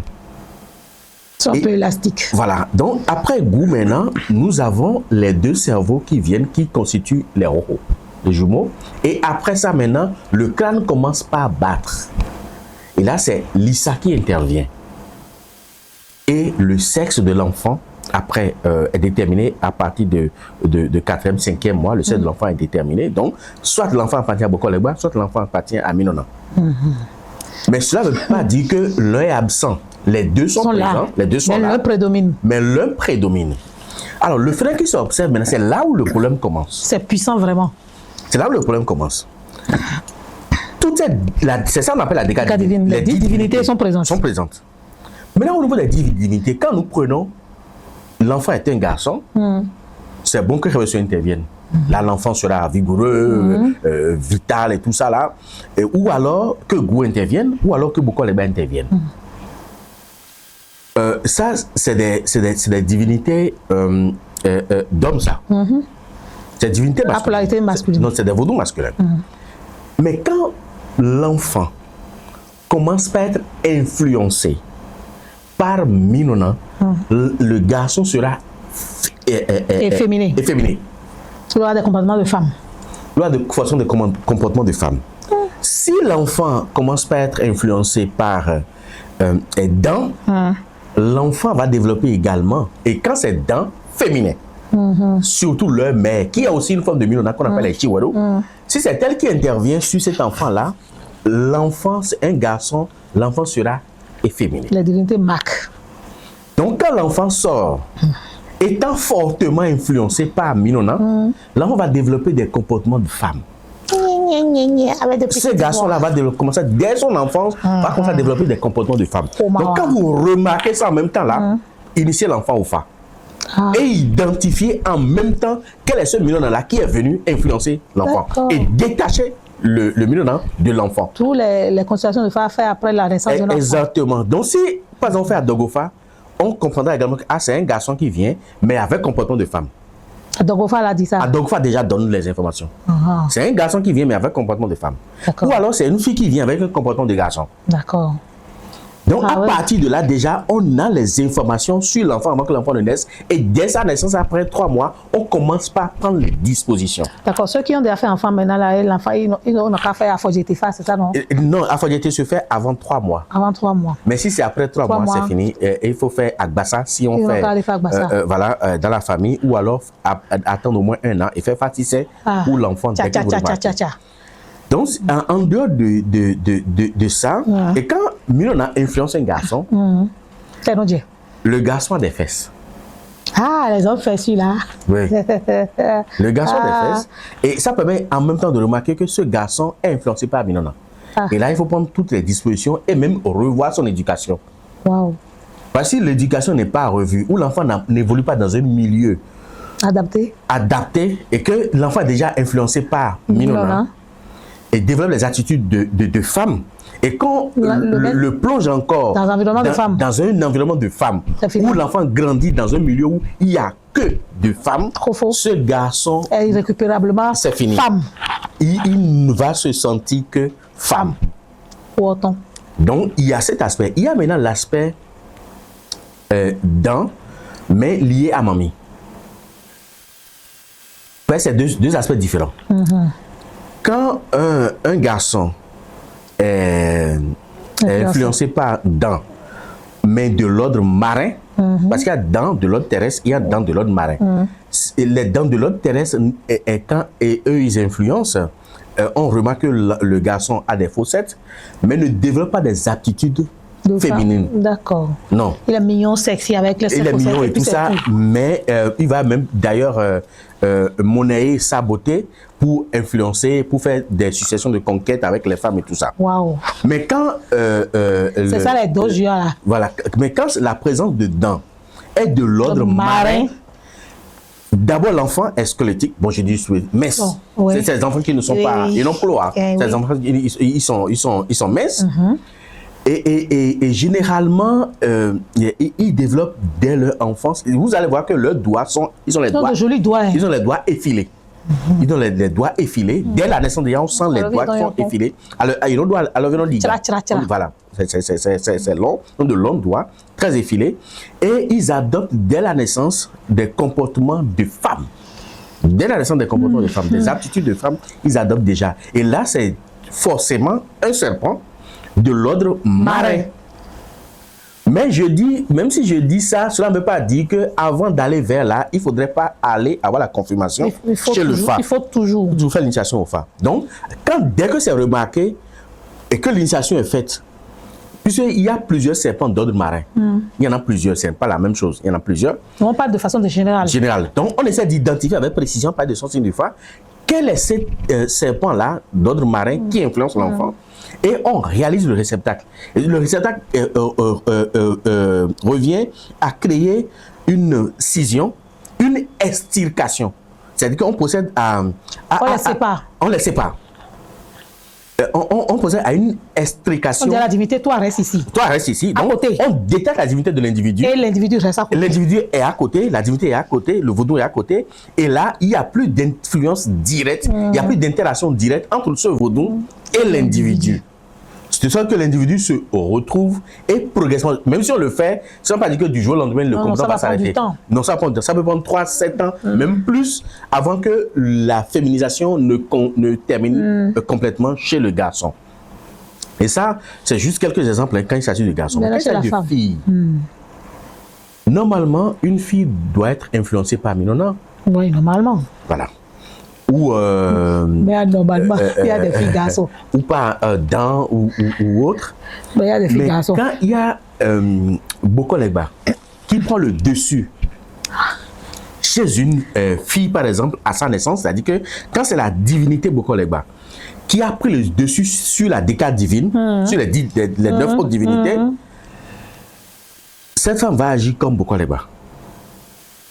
Ils sont un peu élastiques. Voilà. Donc, après Gou, maintenant, nous avons les deux cerveaux qui viennent, qui constituent les rohos, les jumeaux. Et après ça, maintenant, le crâne commence par battre. Et là, c'est l'Issa qui intervient. Et le sexe de l'enfant, après, est déterminé à partir de 4e, 5e mois. Le sexe de l'enfant est déterminé. Donc, soit l'enfant appartient à Bokoleba, soit l'enfant appartient à Minona. Mais cela ne veut pas dire que l'un est absent. Les deux sont présents. Là. Les deux sont mais là. l'un prédomine. Mais l'un prédomine. Alors, le phénomène qui s'observe maintenant, c'est là où le problème commence. C'est puissant vraiment. C'est là où le problème commence. C'est ça qu'on appelle la décade divine. Les 10 divinités sont présentes. Maintenant, au niveau des 10 divinités, quand nous prenons l'enfant est un garçon, c'est bon que Révélation intervienne. Là, l'enfant sera vigoureux, vital et tout ça là. Ou alors que Gou intervienne, ou alors que Bokoleba intervienne. Ça, c'est des divinités d'hommes, ça. C'est des divinités masculines. La polarité masculine. Non, c'est des vaudous masculins. Mais quand l'enfant commence par être influencé par Minona, le garçon sera efféminé. Il aura des comportements de femme. Il aura des façons de comportement de femme. Si l'enfant commence par être influencé par dents, l'enfant va développer également, et quand c'est dents, féminin. Surtout le mère, qui a aussi une forme de Minona qu'on appelle les Chiwado. Si c'est elle qui intervient sur cet enfant-là, l'enfant, c'est un garçon, l'enfant sera efféminé. La divinité marque. Donc quand l'enfant sort, étant fortement influencé par Minona, l'enfant va développer des comportements de femme. Ce garçon-là va commencer, dès son enfance, va commencer à développer des comportements de femme. Donc quand vous remarquez ça en même temps là, initiez l'enfant au fa. Et identifier en même temps quel est ce Minona-là qui est venu influencer l'enfant. Et détacher le Minona de l'enfant. Tous les constellations de fa fait après la naissance de l'enfant. Exactement. Donc si, par exemple, on fait à Dogofa, on comprendra également que c'est un garçon qui vient, mais avec comportement de femme. Dogofa l'a dit ça. Dogofa déjà donne les informations. C'est un garçon qui vient, mais avec comportement de femme. Ou alors c'est une fille qui vient avec un comportement de garçon. D'accord. Donc, à partir de là, déjà, on a les informations sur l'enfant avant que l'enfant ne naisse. Et dès sa naissance, après 3 mois, on commence par prendre les dispositions. D'accord. Ceux qui ont déjà fait enfant, maintenant, l'enfant, ils n'ont qu'à faire Afodjetifa, c'est ça, non? Non, Afodjeti se fait avant 3 mois. Avant 3 mois. Mais si c'est après 3 mois, c'est fini. Il faut faire Agbassa si on fait voilà, dans la famille. Ou alors, attendre au moins 1 an et faire Fatissé pour l'enfant. Donc, en dehors de ça, et quand Minona influence un garçon, le garçon a des fesses. Ah, les hommes fesses, celui-là. Oui. Le garçon a des fesses. Et ça permet en même temps de remarquer que ce garçon est influencé par Minona. Et là, il faut prendre toutes les dispositions et même revoir son éducation. Wow. Parce que si l'éducation n'est pas revue, ou l'enfant n'évolue pas dans un milieu adapté et que l'enfant est déjà influencé par Minona, et développe les attitudes de femme. Et quand le plonge encore dans un environnement de femme, où l'enfant grandit dans un milieu où il n'y a que de femmes, ce garçon est irrécupérablement femme. Il ne va se sentir que femme. Pour autant. Donc, il y a cet aspect. Il y a maintenant l'aspect dents, mais lié à mamie. C'est deux aspects différents. Quand un garçon est influencé par dents, mais de l'ordre marin, parce qu'il y a dents de l'ordre terrestre, il y a dents de l'ordre marin. Et les dents de l'ordre terrestre, et eux, ils influencent. On remarque que le garçon a des faussettes, mais ne développe pas des aptitudes féminines. D'accord. Non. Il est mignon, sexy avec les Il est mignon et tout ça, mais il va même d'ailleurs monnayer sa beauté pour influencer, pour faire des successions de conquêtes avec les femmes et tout ça. Waouh. Mais quand... c'est ça les doses là. Voilà. Mais quand la présence de dents est de l'ordre marin, d'abord l'enfant est squelettique. Bon, j'ai dit mince. Oh, oui. C'est ces enfants qui ne sont pas... Ils n'ont pas ces enfants, ils sont minces. Et généralement, ils développent dès leur enfance. Vous allez voir que leurs doigts ils ont les doigts. Jolis doigts. Ils ont les doigts effilés. Ils ont les doigts effilés. Dès la naissance, déjà, on sent les doigts qui sont effilés. Alors, voilà, c'est long, de longs doigts, très effilés. Et ils adoptent dès la naissance des comportements de femmes. Dès la naissance des comportements de femmes, des aptitudes de femmes, ils adoptent déjà. Et là, c'est forcément un serpent de l'ordre marin. Mais je dis, même si je dis ça, cela ne veut pas dire qu'avant d'aller vers là, il ne faudrait pas aller avoir la confirmation chez le Fa. Il faut toujours faire l'initiation au Fa. Donc, dès que c'est remarqué et que l'initiation est faite, puisqu'il y a plusieurs serpents d'ordre marin, il y en a plusieurs, ce n'est pas la même chose, il y en a plusieurs. On parle de façon générale. Donc, on essaie d'identifier avec précision, par de son signe du Fa, quel est ce serpent-là d'ordre marin qui influence l'enfant. Et on réalise le réceptacle. Et le réceptacle revient à créer une scission, une extircation. C'est-à-dire qu'on procède on les sépare. On les sépare. On procède à une extrication. On dit à la divinité, toi reste ici. Toi reste ici. Donc, on détache la divinité de l'individu. Et l'individu reste à côté. L'individu est à côté, la divinité est à côté, le vaudou est à côté. Et là, il n'y a plus d'influence directe, il n'y a plus d'interaction directe entre ce vaudou et l'individu. C'est ça que l'individu se retrouve et progressivement, même si on le fait, ça ne veut pas dire que du jour au lendemain, le comportement va s'arrêter. Non, ça peut prendre 3, 7 ans, même plus, avant que la féminisation ne termine complètement chez le garçon. Et ça, c'est juste quelques exemples quand il s'agit de garçons. Quand il s'agit de filles, normalement, une fille doit être influencée par Minona. Oui, normalement. Voilà. Ou mais normalement, il y a des filles garçons. Ou pas dents ou autre. Mais il y a des filles garçons. Quand il y a Bokolegba qui prend le dessus chez une fille, par exemple, à sa naissance, c'est-à-dire que quand c'est la divinité Bokolegba qui a pris le dessus sur la décade divine, sur les 9 autres divinités, cette femme va agir comme Bokolegba.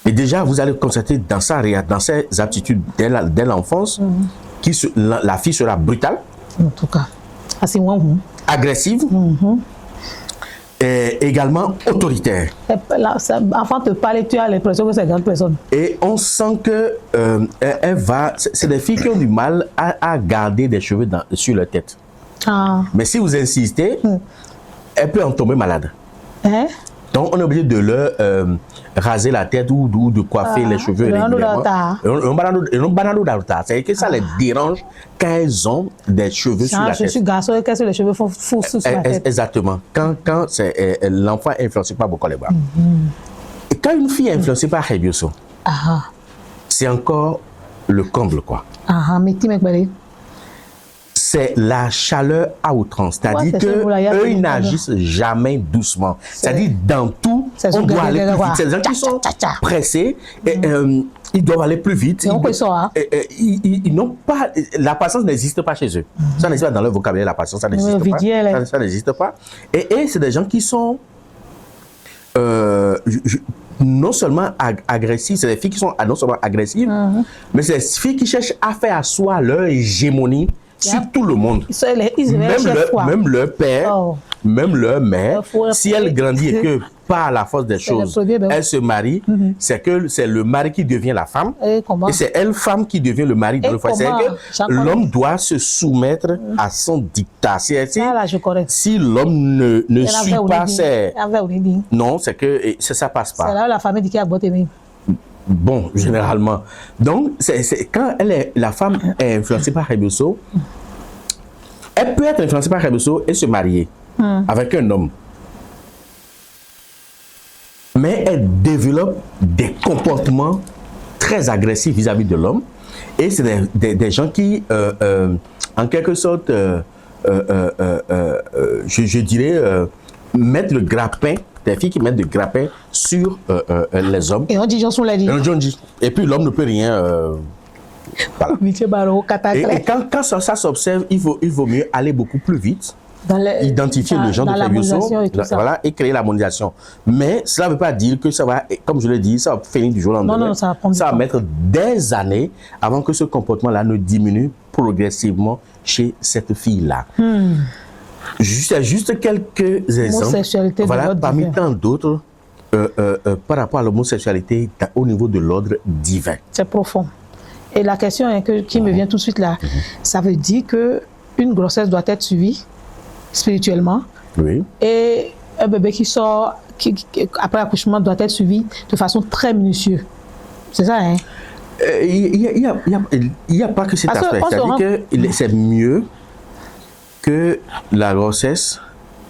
Et déjà, vous allez constater dans ses aptitudes dès l'enfance, la fille sera brutale, en tout cas, agressive, et également autoritaire. Avant de parler, tu as l'impression que c'est une grande personne. Et on sent que c'est des filles qui ont du mal à garder des cheveux sur leur tête. Mais si vous insistez, elle peut en tomber malade. Donc, on est obligé de leur raser la tête ou de coiffer les cheveux régulièrement. C'est que ça les dérange quand elles ont des cheveux sur la tête. Je suis garçon et que les cheveux font fou sur la tête. Exactement. Quand l'enfant est influencé par Bokolegba. Et quand une fille est influencée par Hebioso, c'est encore le comble, quoi. C'est la chaleur à outrance. C'est-à-dire qu'eux, ils n'agissent jamais doucement. C'est-à-dire, dans tout, on doit aller plus vite. C'est des gens qui sont pressés, et, ils doivent aller plus vite. Ils n'ont pas... La patience n'existe pas chez eux. Ça n'existe pas dans leur vocabulaire, la patience, ça n'existe pas. Ça n'existe pas. Et c'est des gens qui sont... non seulement agressives, c'est des filles qui sont non seulement agressives, mais c'est des filles qui cherchent à faire asseoir leur hégémonie sur tout le monde. Même leur père, même leur mère, si elle grandit et que par la force des choses, elle se marie, c'est que c'est le mari qui devient la femme et c'est elle, femme, qui devient le mari de l'autre. C'est que l'homme doit se soumettre à son dictat. Si l'homme ne suit pas ses... Non, c'est que ça passe pas. C'est là la famille qui a voté. Bon, généralement. Donc, quand la femme est influencée par Hebioso, elle peut être influencée par Hebioso et se marier avec un homme. mais elles développent des comportements très agressifs vis-à-vis de l'homme. Et c'est des gens qui, en quelque sorte, je dirais, mettre le grappin, des filles qui mettent le grappin sur les hommes. Et on dit, j'en suis là. Et puis l'homme ne peut rien. Voilà. Et quand ça s'observe, il vaut mieux aller beaucoup plus vite, identifier le genre de Krébioso, voilà, et créer l'harmonisation. Mais cela ne veut pas dire que ça va, comme je l'ai dit, ça va finir du jour au lendemain. Non, ça va mettre des années avant que ce comportement-là ne diminue progressivement chez cette fille-là. Juste quelques exemples, voilà, parmi tant d'autres, par rapport à l'homosexualité au niveau de l'ordre divin. C'est profond. Et la question qui me vient tout de suite là, ça veut dire qu'une grossesse doit être suivie spirituellement. Oui. Et un bébé qui sort après l'accouchement doit être suivi de façon très minutieuse. C'est ça, hein? Il n'y a pas que cet aspect. C'est-à-dire que c'est mieux que la grossesse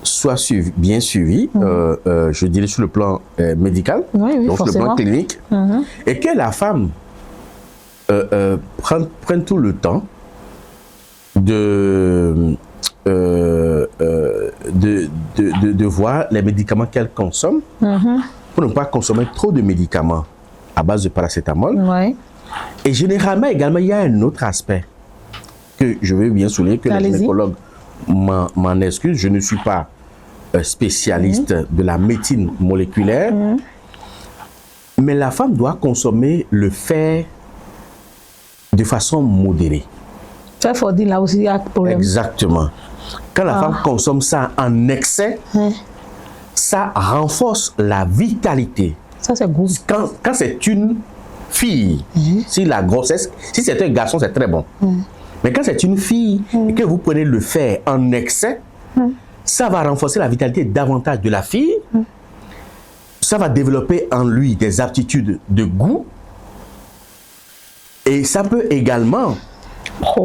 soit bien suivie, je dirais sur le plan médical, donc sur le plan clinique, et que la femme prenne tout le temps de voir les médicaments qu'elle consomme pour ne pas consommer trop de médicaments à base de paracétamol. Et généralement également, il y a un autre aspect que je veux bien souligner, que les gynécologues m'en excusent. Je ne suis pas spécialiste de la médecine moléculaire, mais la femme doit consommer le fer de façon modérée. Ça, il faut dire là aussi, il y a un problème. Exactement. Quand la femme consomme ça en excès, ça renforce la vitalité. Ça, c'est good. Quand c'est une fille, si la grossesse, si c'est un garçon, c'est très bon. Mais quand c'est une fille et que vous prenez le fer en excès, ça va renforcer la vitalité davantage de la fille. Ça va développer en lui des aptitudes de goût. Et ça peut également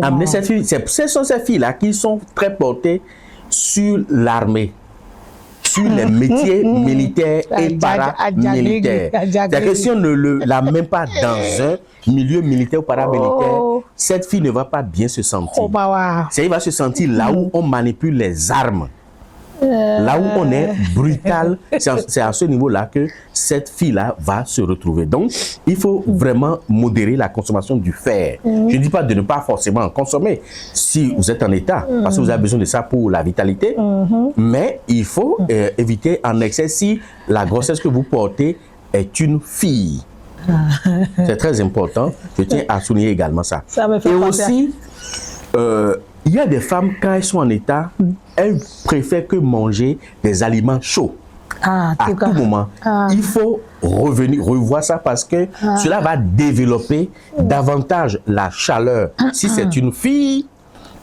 amener cette fille. Ce sont ces filles-là qui sont très portées sur l'armée, sur les métiers militaires et paramilitaires. C'est-à-dire que si on ne la met pas dans un milieu militaire ou paramilitaire, cette fille ne va pas bien se sentir. Il va se sentir là où on manipule les armes. Là où on est brutal, c'est à ce niveau-là que cette fille-là va se retrouver. Donc, il faut vraiment modérer la consommation du fer. Je ne dis pas de ne pas forcément en consommer si vous êtes en état, parce que vous avez besoin de ça pour la vitalité. Mais il faut éviter en excès si la grossesse que vous portez est une fille. C'est très important. Je tiens à souligner également ça. Et aussi, il y a des femmes, quand elles sont en état, elles préfèrent que manger des aliments chauds. À tout moment. Il faut revoir ça parce que cela va développer davantage la chaleur. Si c'est une fille,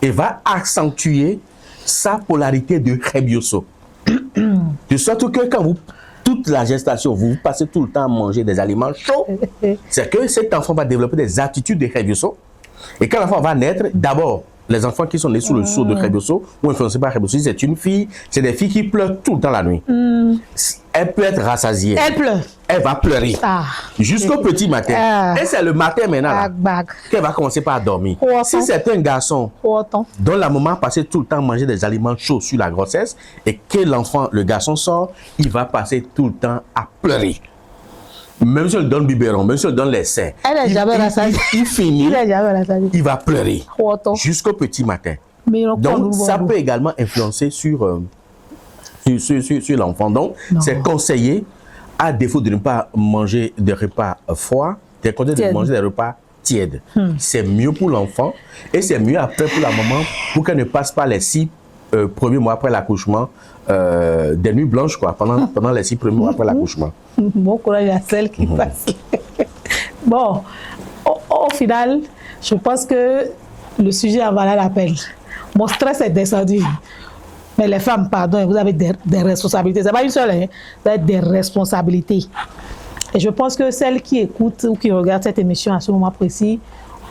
et va accentuer sa polarité de Krébioso. De sorte que quand toute la gestation, vous passez tout le temps à manger des aliments chauds, c'est que cet enfant va développer des attitudes de Krébioso. Et quand l'enfant va naître, d'abord, les enfants qui sont nés sous le sceau de Krébioso ou influencés par Krébioso, c'est une fille, c'est des filles qui pleurent tout le temps la nuit. Elle peut être rassasiée. Elle pleure. Elle va pleurer. Jusqu'au petit matin. Et c'est le matin maintenant qu'elle va commencer par dormir. Si c'est un garçon dont la maman passait tout le temps à manger des aliments chauds sur la grossesse et que l'enfant, le garçon sort, il va passer tout le temps à pleurer. Même si on lui donne biberon, même si on lui donne les seins, il finit, il va pleurer jusqu'au petit matin. Donc, ça peut également influencer sur l'enfant. Donc, c'est conseillé, à défaut de ne pas manger des repas froids, c'est conseillé de manger des repas tièdes. C'est mieux pour l'enfant et c'est mieux après pour la maman pour qu'elle ne passe pas les 6 premiers mois après l'accouchement, des nuits blanches, quoi, pendant les 6 premiers mois après l'accouchement. Bon courage à celle qui passe. Bon, au final, je pense que le sujet a valu la peine. Mon stress est descendu. Mais les femmes, pardon, vous avez des responsabilités. Ce n'est pas une seule, hein. Vous avez des responsabilités. Et je pense que celles qui écoutent ou qui regardent cette émission à ce moment précis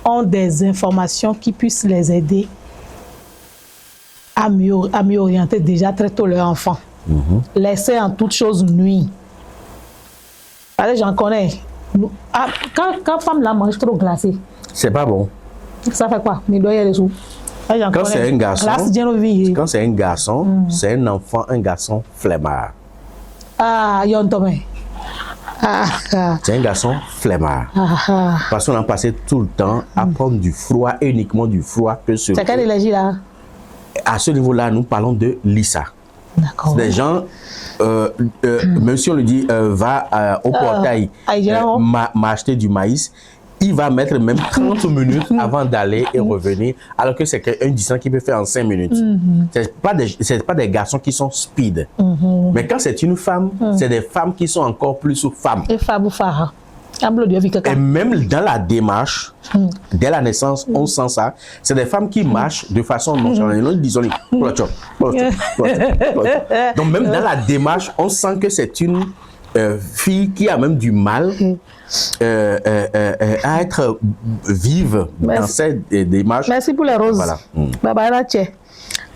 ont des informations qui puissent les aider à mieux orienter déjà très tôt leur enfant. Laisser en toute chose nuire. Allez, j'en connais. Quand femme la mange trop glacée, c'est pas bon. ça fait quoi? Il doit y aller dessous. Quand c'est un garçon, c'est un enfant, un garçon flemmard. Ah, yon tomé. C'est un garçon flemmard. Parce qu'on a passé tout le temps à prendre du froid, et uniquement du froid que ce. C'est quelle énergie là? À ce niveau-là, nous parlons de l'ISA. D'accord. Des gens, même si on lui dit, va au portail m'acheter du maïs, il va mettre même 30 minutes avant d'aller et revenir, alors que c'est un distance qu'il peut faire en 5 minutes. C'est pas des garçons qui sont speed. Mais quand c'est une femme, c'est des femmes qui sont encore plus femmes. Et femme ou fara. Et même dans la démarche, dès la naissance, on sent ça. C'est des femmes qui marchent de façon nonchalante. Donc même dans la démarche, on sent que c'est une fille qui a même du mal à être vive dans cette démarche. Merci pour les roses. Voilà.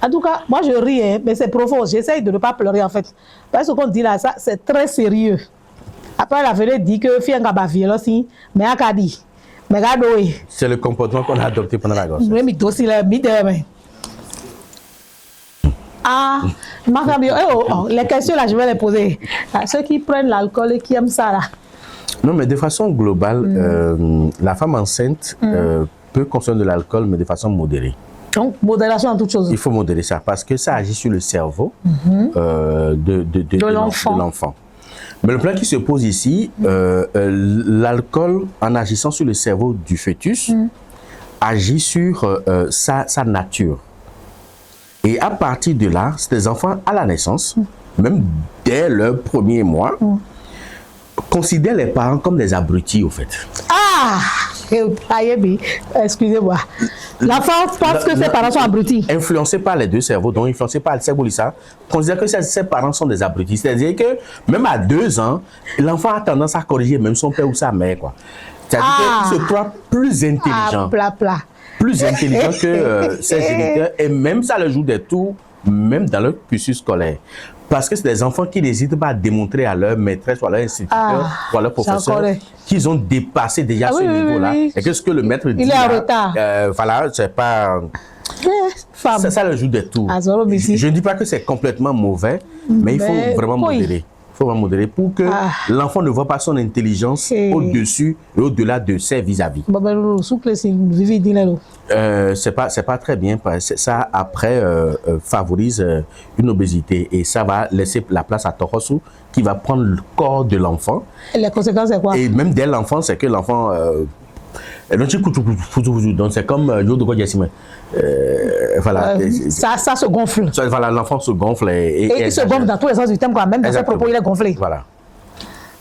En tout cas, moi je ris, hein, mais c'est profond. J'essaye de ne pas pleurer en fait. Parce que ce qu'on dit là, ça c'est très sérieux. Après, la vérité dit que fille n'a pas violence, mais elle a dit. C'est le comportement qu'on a adopté pendant la grossesse. Oui, mais aussi la ah, les questions là, je vais les poser. À ceux qui prennent l'alcool et qui aiment ça là. Non, mais de façon globale, la femme enceinte peut consommer de l'alcool, mais de façon modérée. Donc, modération en toutes choses. Il faut modérer ça parce que ça agit sur le cerveau de l'enfant. Mais le problème qui se pose ici, l'alcool, en agissant sur le cerveau du fœtus, agit sur sa nature. Et à partir de là, ces enfants, à la naissance, même dès leur premier mois, considèrent les parents comme des abrutis, au fait. Ah! Excusez-moi. L'enfant pense que ses parents sont abrutis. Influencés par les deux cerveaux, donc influencés par le cerveau Lissa, considère que ses parents sont des abrutis. C'est-à-dire que même à 2 ans, l'enfant a tendance à corriger même son père ou sa mère, quoi. C'est-à-dire qu'il se croit plus intelligent. Plus intelligent que ses géniteurs, et même ça le joue des tours, même dans leur cursus scolaire. Parce que c'est des enfants qui n'hésitent pas à démontrer à leur maîtresse ou à leur instituteur ou à leur professeur qu'ils ont dépassé déjà ce niveau-là. Et que ce que le maître dit, il est en retard. Voilà, c'est pas... Ça le joue des tours. Je ne dis pas que c'est complètement mauvais, mais il faut vraiment modérer. Il faut vraiment modérer pour que l'enfant ne voit pas son intelligence au-dessus et au-delà de ses vis-à-vis. C'est pas très bien parce que ça après favorise une obésité et ça va laisser la place à Torosu qui va prendre le corps de l'enfant. Et les conséquences c'est quoi? Et même dès l'enfant, c'est que l'enfant donc c'est comme voilà, ça se gonfle. Voilà, l'enfant se gonfle et il se gonfle dans tous les sens du terme, quand même dans ses propos il est gonflé. Voilà.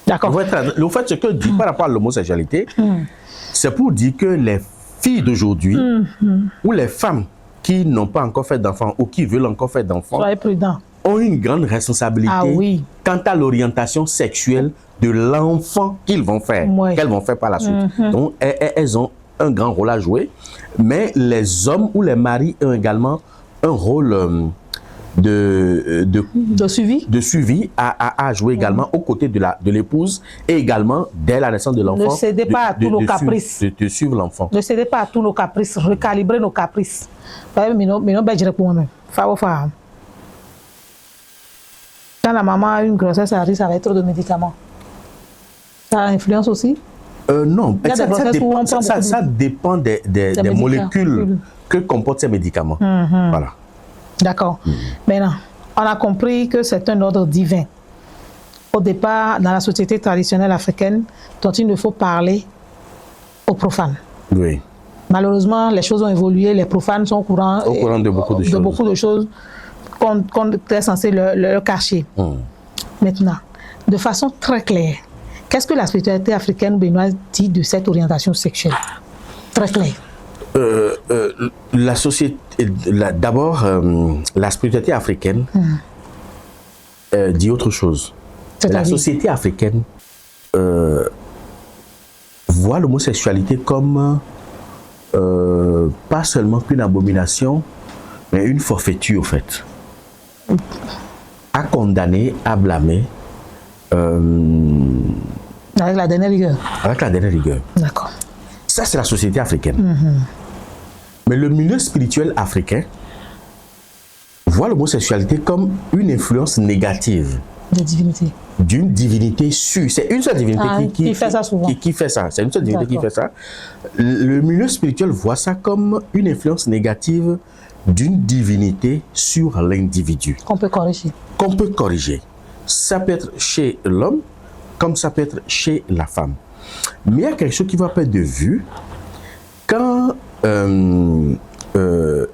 D'accord. Le fait ce que dit par rapport à l'homosexualité, c'est pour dire que les filles d'aujourd'hui ou les femmes qui n'ont pas encore fait d'enfants ou qui veulent encore faire d'enfants, soyez prudents, ont une grande responsabilité quant à l'orientation sexuelle de l'enfant qu'ils vont faire, qu'elles vont faire par la suite. Donc, elles ont un grand rôle à jouer, mais les hommes ou les maris ont également un rôle de suivi à jouer également aux côtés de l'épouse et également dès la naissance de l'enfant. Ne cédez pas à tous nos caprices. De suivre l'enfant. Ne cédez pas à tous nos caprices, recalibrez nos caprices. Quand la maman a une grossesse, ça risque avec trop de médicaments. Ça influence aussi? Non, ça dépend des molécules que comportent ces médicaments. Voilà. D'accord. Maintenant, on a compris que c'est un ordre divin. Au départ, dans la société traditionnelle africaine, dont il ne faut parler aux profanes. Oui. Malheureusement, les choses ont évolué, les profanes sont au courant de beaucoup de choses. Qu'on est censé leur cacher. Maintenant, de façon très claire, qu'est-ce que la spiritualité africaine ou béninoise dit de cette orientation sexuelle? Très clair. La société, d'abord, la spiritualité africaine dit autre chose. La société africaine voit l'homosexualité comme pas seulement qu'une abomination, mais une forfaiture, en fait. À condamner, à blâmer. Avec la dernière rigueur. Avec la dernière rigueur. D'accord. Ça, c'est la société africaine. Mais le milieu spirituel africain voit l'homosexualité comme une influence négative. De divinité. D'une divinité sûre. C'est une seule divinité qui fait ça souvent. Qui fait ça. C'est une seule divinité qui fait ça. Le milieu spirituel voit ça comme une influence négative d'une divinité sur l'individu. Qu'on peut corriger. Qu'on peut corriger. Ça peut être chez l'homme, comme ça peut être chez la femme. Mais il y a quelque chose qui va perdre de vue quand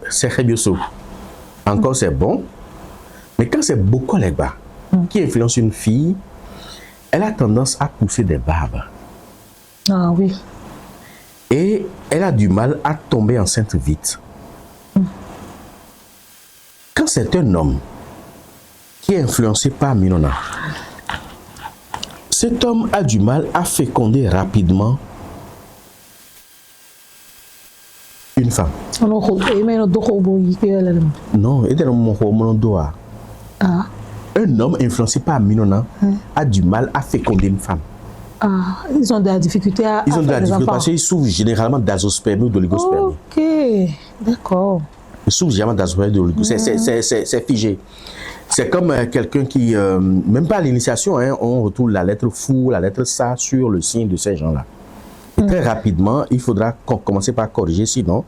c'est Rebioso. Encore c'est bon, mais quand c'est beaucoup les bas qui influence une fille, elle a tendance à pousser des barbes. Ah oui. Et elle a du mal à tomber enceinte vite. Quand c'est un homme qui est influencé par Minona, cet homme a du mal à féconder rapidement une femme. Non, un homme influencé par Minona a du mal à féconder une femme. Ah, ils ont de la difficulté à Ils ont de la difficulté parce qu'ils souffrent généralement d'azospermie ou d'oligospermie. Ok, d'accord. Ils souffrent généralement d'azospermie ou d'oligospermie. C'est figé. C'est comme quelqu'un qui, même pas à l'initiation, hein, on retrouve la lettre fou, la lettre ça sur le signe de ces gens-là. Et très rapidement, il faudra commencer par corriger, sinon,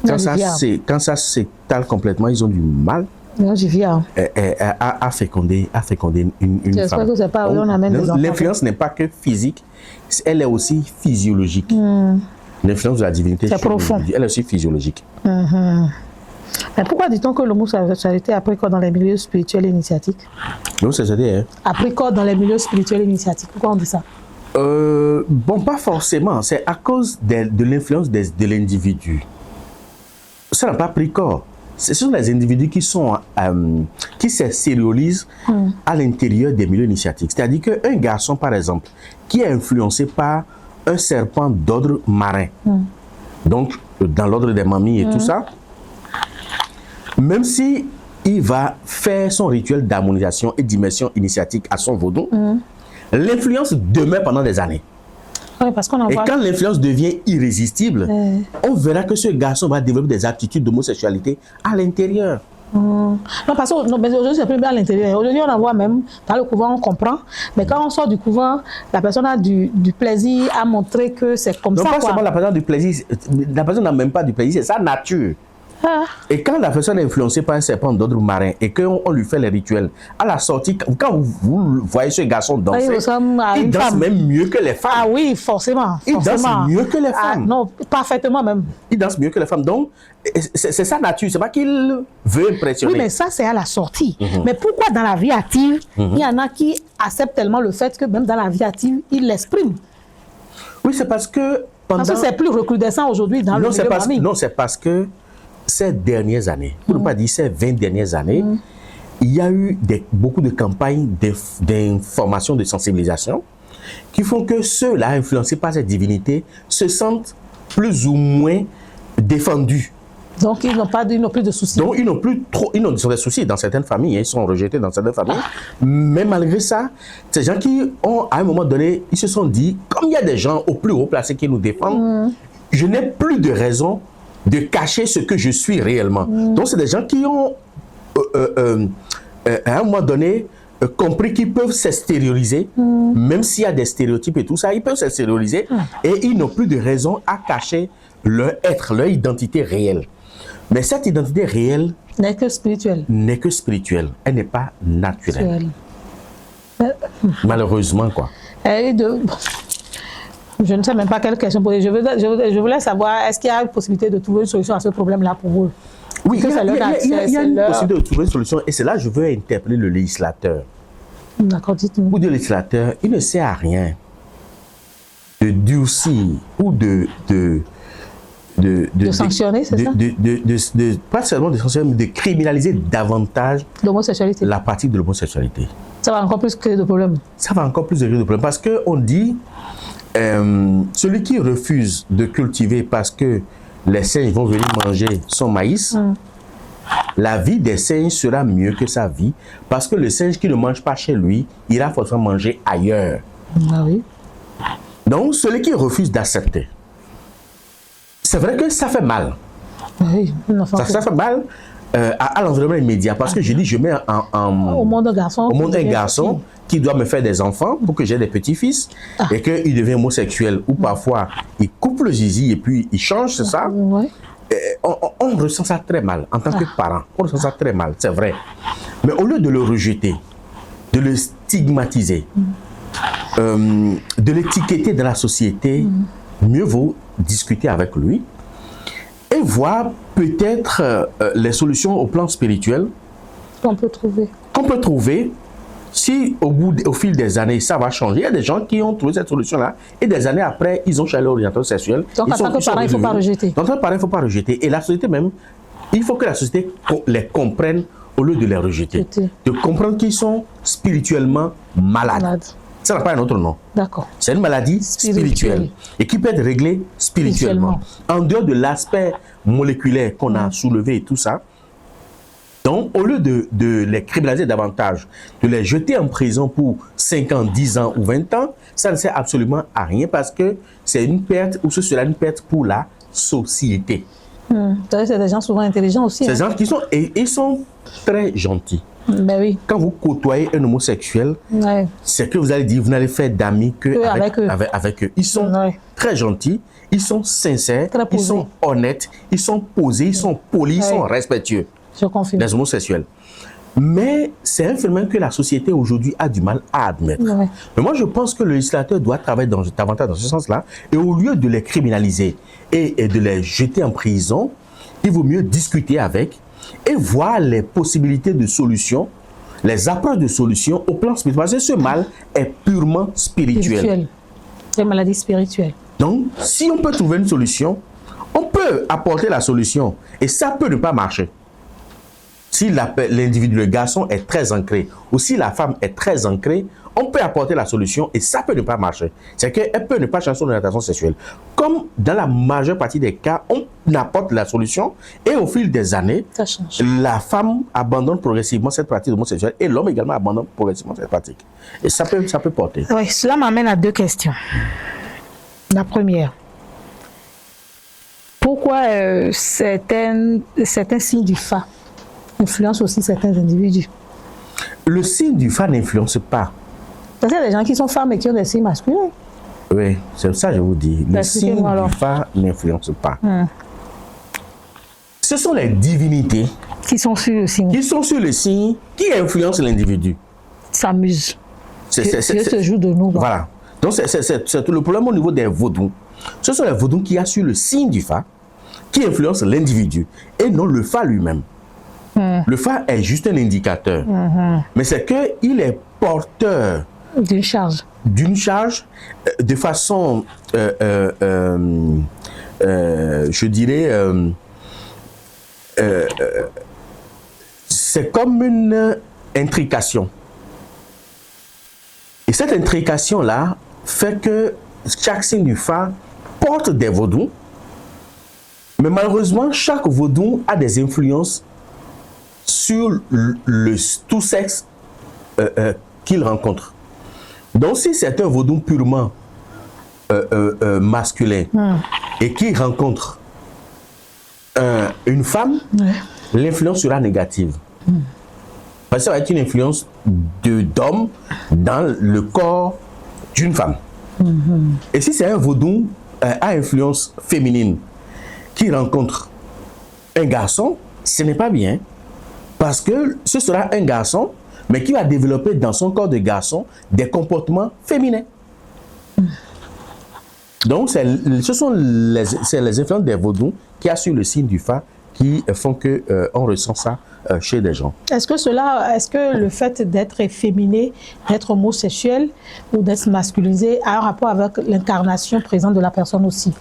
quand ça s'étale complètement, ils ont du mal à féconder une femme. L'influence n'est pas que physique, elle est aussi physiologique. L'influence de la divinité, elle est aussi physiologique. Mais pourquoi dit-on que l'homosexualité a pris corps dans les milieux spirituels et initiatiques? L'homosexualité, hein? A pris corps dans les milieux spirituels et initiatiques. Pourquoi on dit ça? Bon, pas forcément. C'est à cause de l'influence de l'individu. Ça n'a pas pris corps. Ce sont les individus qui s'extériorisent à l'intérieur des milieux initiatiques. C'est-à-dire qu'un garçon, par exemple, qui est influencé par un serpent d'ordre marin, donc dans l'ordre des mamies et tout ça, même si il va faire son rituel d'harmonisation et d'immersion initiatique à son vaudou, l'influence demeure pendant des années. Oui, parce qu'on et quand l'influence devient irrésistible, on verra que ce garçon va développer des attitudes d'homosexualité à l'intérieur. Non, parce que mais aujourd'hui, c'est plus bien à l'intérieur. Aujourd'hui, on en voit même dans le couvent, on comprend. Mais quand on sort du couvent, la personne a du plaisir à montrer que c'est comme ça. Non, pas seulement la personne a du plaisir, la personne n'a même pas du plaisir, c'est sa nature. Et quand la personne est influencée par un serpent d'ordre marin et qu'on lui fait les rituels, à la sortie, quand vous voyez ce garçon danser, il danse même mieux que les femmes. Ah oui, forcément. Il danse mieux que les femmes. Non, parfaitement même. Il danse mieux que les femmes. Donc, c'est sa nature. C'est pas qu'il veut impressionner. Oui, mais ça, c'est à la sortie. Mais pourquoi dans la vie active, il y en a qui acceptent tellement le fait que même dans la vie active, ils l'expriment? Oui, c'est parce que... Parce que c'est plus recrudescent aujourd'hui dans le milieu famille. Non, c'est parce que ces dernières années, pour ne pas dire ces 20 dernières années, il y a eu beaucoup de campagnes d'information, de sensibilisation qui font que ceux-là, influencés par cette divinité, se sentent plus ou moins défendus. Donc, ils n'ont plus de soucis. Donc, ils ont des soucis dans certaines familles, ils sont rejetés dans certaines familles. Mais malgré ça, ces gens qui ont, à un moment donné, ils se sont dit, comme il y a des gens au plus haut placés qui nous défendent, je n'ai plus de raison de cacher ce que je suis réellement. Donc, c'est des gens qui ont, à un moment donné, compris qu'ils peuvent s'extérioriser, même s'il y a des stéréotypes et tout ça, ils peuvent s'extérioriser et ils n'ont plus de raison à cacher leur être, leur identité réelle. Mais cette identité réelle n'est que spirituelle. Elle n'est pas naturelle. Malheureusement, quoi. Je ne sais même pas quelle question poser. Je voulais savoir, est-ce qu'il y a une possibilité de trouver une solution à ce problème-là pour vous? Oui, il y a une possibilité de trouver une solution. Et c'est là que je veux interpeller le législateur. D'accord, dites-nous. Pour le législateur, il ne sert à rien de durcir ou de sanctionner, c'est ça? Pas seulement de sanctionner, mais de criminaliser davantage l'homosexualité. La pratique de l'homosexualité. Ça va encore plus créer de problèmes. Ça va encore plus créer de problèmes. Parce qu'on dit, celui qui refuse de cultiver parce que les singes vont venir manger son maïs, la vie des singes sera mieux que sa vie. Parce que le singe qui ne mange pas chez lui, ira forcément manger ailleurs. Ah oui. Donc, celui qui refuse d'accepter, c'est vrai que ça fait mal. Oui, Ça fait mal à l'environnement immédiat parce que je dis, je mets au monde un garçon, qui doit me faire des enfants pour que j'ai des petits-fils et qu'il devient homosexuel ou parfois il coupe le zizi et puis il change, c'est ça. Ouais. On ressent ça très mal en tant que parent. On ressent ça très mal, c'est vrai. Mais au lieu de le rejeter, de le stigmatiser, de l'étiqueter dans la société, mieux vaut discuter avec lui et voir peut-être les solutions au plan spirituel qu'on peut trouver. Si au fil des années, ça va changer. Il y a des gens qui ont trouvé cette solution-là et des années après, ils ont changé leur orientation sexuelle. Donc, en tant que parent, il ne faut pas rejeter. En tant que parent, il ne faut pas rejeter. Et la société même, il faut que la société les comprenne au lieu de les rejeter. De comprendre qu'ils sont spirituellement malades. Ça n'a pas un autre nom. D'accord. C'est une maladie spirituelle et qui peut être réglée spirituellement. En dehors de l'aspect moléculaire qu'on a soulevé et tout ça, donc, au lieu de les criminaliser davantage, de les jeter en prison pour 5 ans, 10 ans ou 20 ans, ça ne sert absolument à rien parce que c'est une perte ou ce sera une perte pour la société. C'est des gens souvent intelligents aussi. Ces gens qui sont, et ils sont très gentils. Ben oui. Quand vous côtoyez un homosexuel, c'est que vous allez dire, vous n'allez faire d'amis qu'avec eux. Ils sont très gentils, ils sont sincères, ils sont honnêtes, ils sont posés, ils sont polis, ils sont respectueux. Je confirme. Les homosexuels. Mais c'est un phénomène que la société aujourd'hui a du mal à admettre. Mais moi, je pense que le législateur doit travailler davantage dans ce sens-là. Et au lieu de les criminaliser et de les jeter en prison, il vaut mieux discuter avec et voir les possibilités de solutions, les approches de solutions au plan spirituel. Parce que ce mal est purement spirituel. C'est une maladie spirituelle. Donc, si on peut trouver une solution, on peut apporter la solution. Et ça peut ne pas marcher. Si l'individu, le garçon est très ancré, ou si la femme est très ancrée, on peut apporter la solution et ça peut ne pas marcher. C'est qu'elle peut ne pas changer son orientation sexuelle. Comme dans la majeure partie des cas, on apporte la solution et au fil des années, la femme abandonne progressivement cette pratique homosexuelle et l'homme également abandonne progressivement cette pratique. Et ça peut porter. Oui, cela m'amène à 2 questions. La première. Pourquoi certains signes du Fa influencent aussi certains individus? Le signe du Fa n'influence pas. Parce qu'il y a des gens qui sont femmes et qui ont des signes masculins. Oui, c'est ça que je vous dis. Le signe du Fa n'influence pas. Ce sont les divinités qui sont sur le signe. Qui influencent l'individu. S'amusent. Dieu se joue de nous. Voilà. Donc c'est tout le problème au niveau des vaudous. Ce sont les vaudous qui assurent le signe du Fa, qui influencent l'individu, et non le Fa lui-même. Le Fa est juste un indicateur. Mais c'est qu'il est porteur d'une charge. De façon, je dirais, c'est comme une intrication. Et cette intrication-là fait que chaque signe du Fa porte des vaudous. Mais malheureusement, chaque vaudou a des influences sur tout sexe qu'il rencontre. Donc, si c'est un vaudou purement masculin et qu'il rencontre une femme, l'influence sera négative. Parce que ça va être une influence d'homme dans le corps d'une femme. Et si c'est un vaudou à influence féminine qui rencontre un garçon, ce n'est pas bien. Parce que ce sera un garçon, mais qui va développer dans son corps de garçon des comportements féminins. Donc, ce sont les influences des vaudous qui assurent le signe du Fa qui font qu'on ressent ça chez des gens. Est-ce que le fait d'être efféminé, d'être homosexuel ou d'être masculinisé a un rapport avec l'incarnation présente de la personne aussi?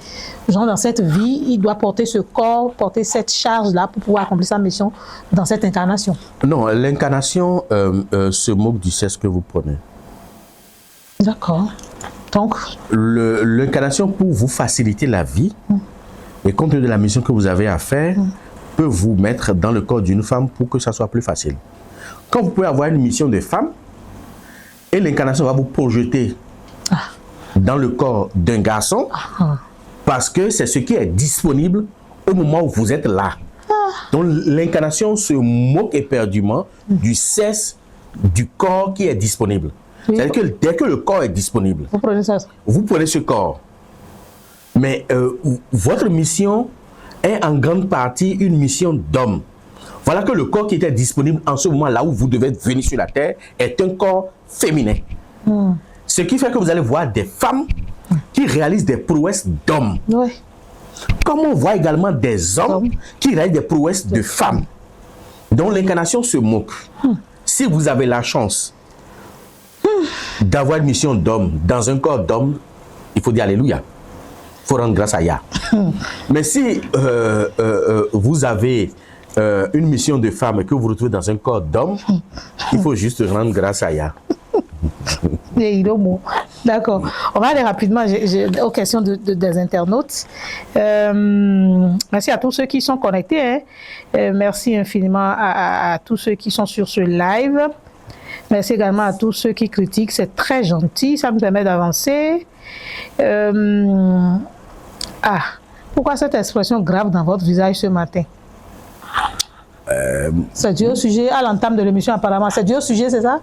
Genre, dans cette vie, il doit porter ce corps, porter cette charge-là pour pouvoir accomplir sa mission dans cette incarnation. Non, l'incarnation se moque du sexe que vous prenez. D'accord. Donc, l'incarnation, pour vous faciliter la vie, et compte tenu de la mission que vous avez à faire, peut vous mettre dans le corps d'une femme pour que ça soit plus facile. Quand vous pouvez avoir une mission de femme, et l'incarnation va vous projeter dans le corps d'un garçon parce que c'est ce qui est disponible au moment où vous êtes là. Donc l'incarnation se moque éperdument du sexe du corps qui est disponible. Oui. C'est-à-dire que dès que le corps est disponible, vous prenez ce corps. Mais votre mission est en grande partie une mission d'homme. Voilà que le corps qui était disponible en ce moment là où vous devez venir sur la terre est un corps féminin. Ce qui fait que vous allez voir des femmes qui réalisent des prouesses d'hommes. Oui. Comme on voit également des hommes qui réalisent des prouesses de femmes. Donc l'incarnation se moque. Si vous avez la chance d'avoir une mission d'homme dans un corps d'homme, il faut dire Alléluia. Il faut rendre grâce à Yah. Mais si vous avez une mission de femme et que vous vous retrouvez dans un corps d'homme, il faut juste rendre grâce à Yah. D'accord. On va aller rapidement aux questions des internautes. Merci à tous ceux qui sont connectés. Hein. Merci infiniment à tous ceux qui sont sur ce live. Merci également à tous ceux qui critiquent. C'est très gentil. Ça me permet d'avancer. Pourquoi cette expression grave dans votre visage ce matin? C'est dû au sujet, à l'entame de l'émission apparemment. C'est dû au sujet, c'est ça?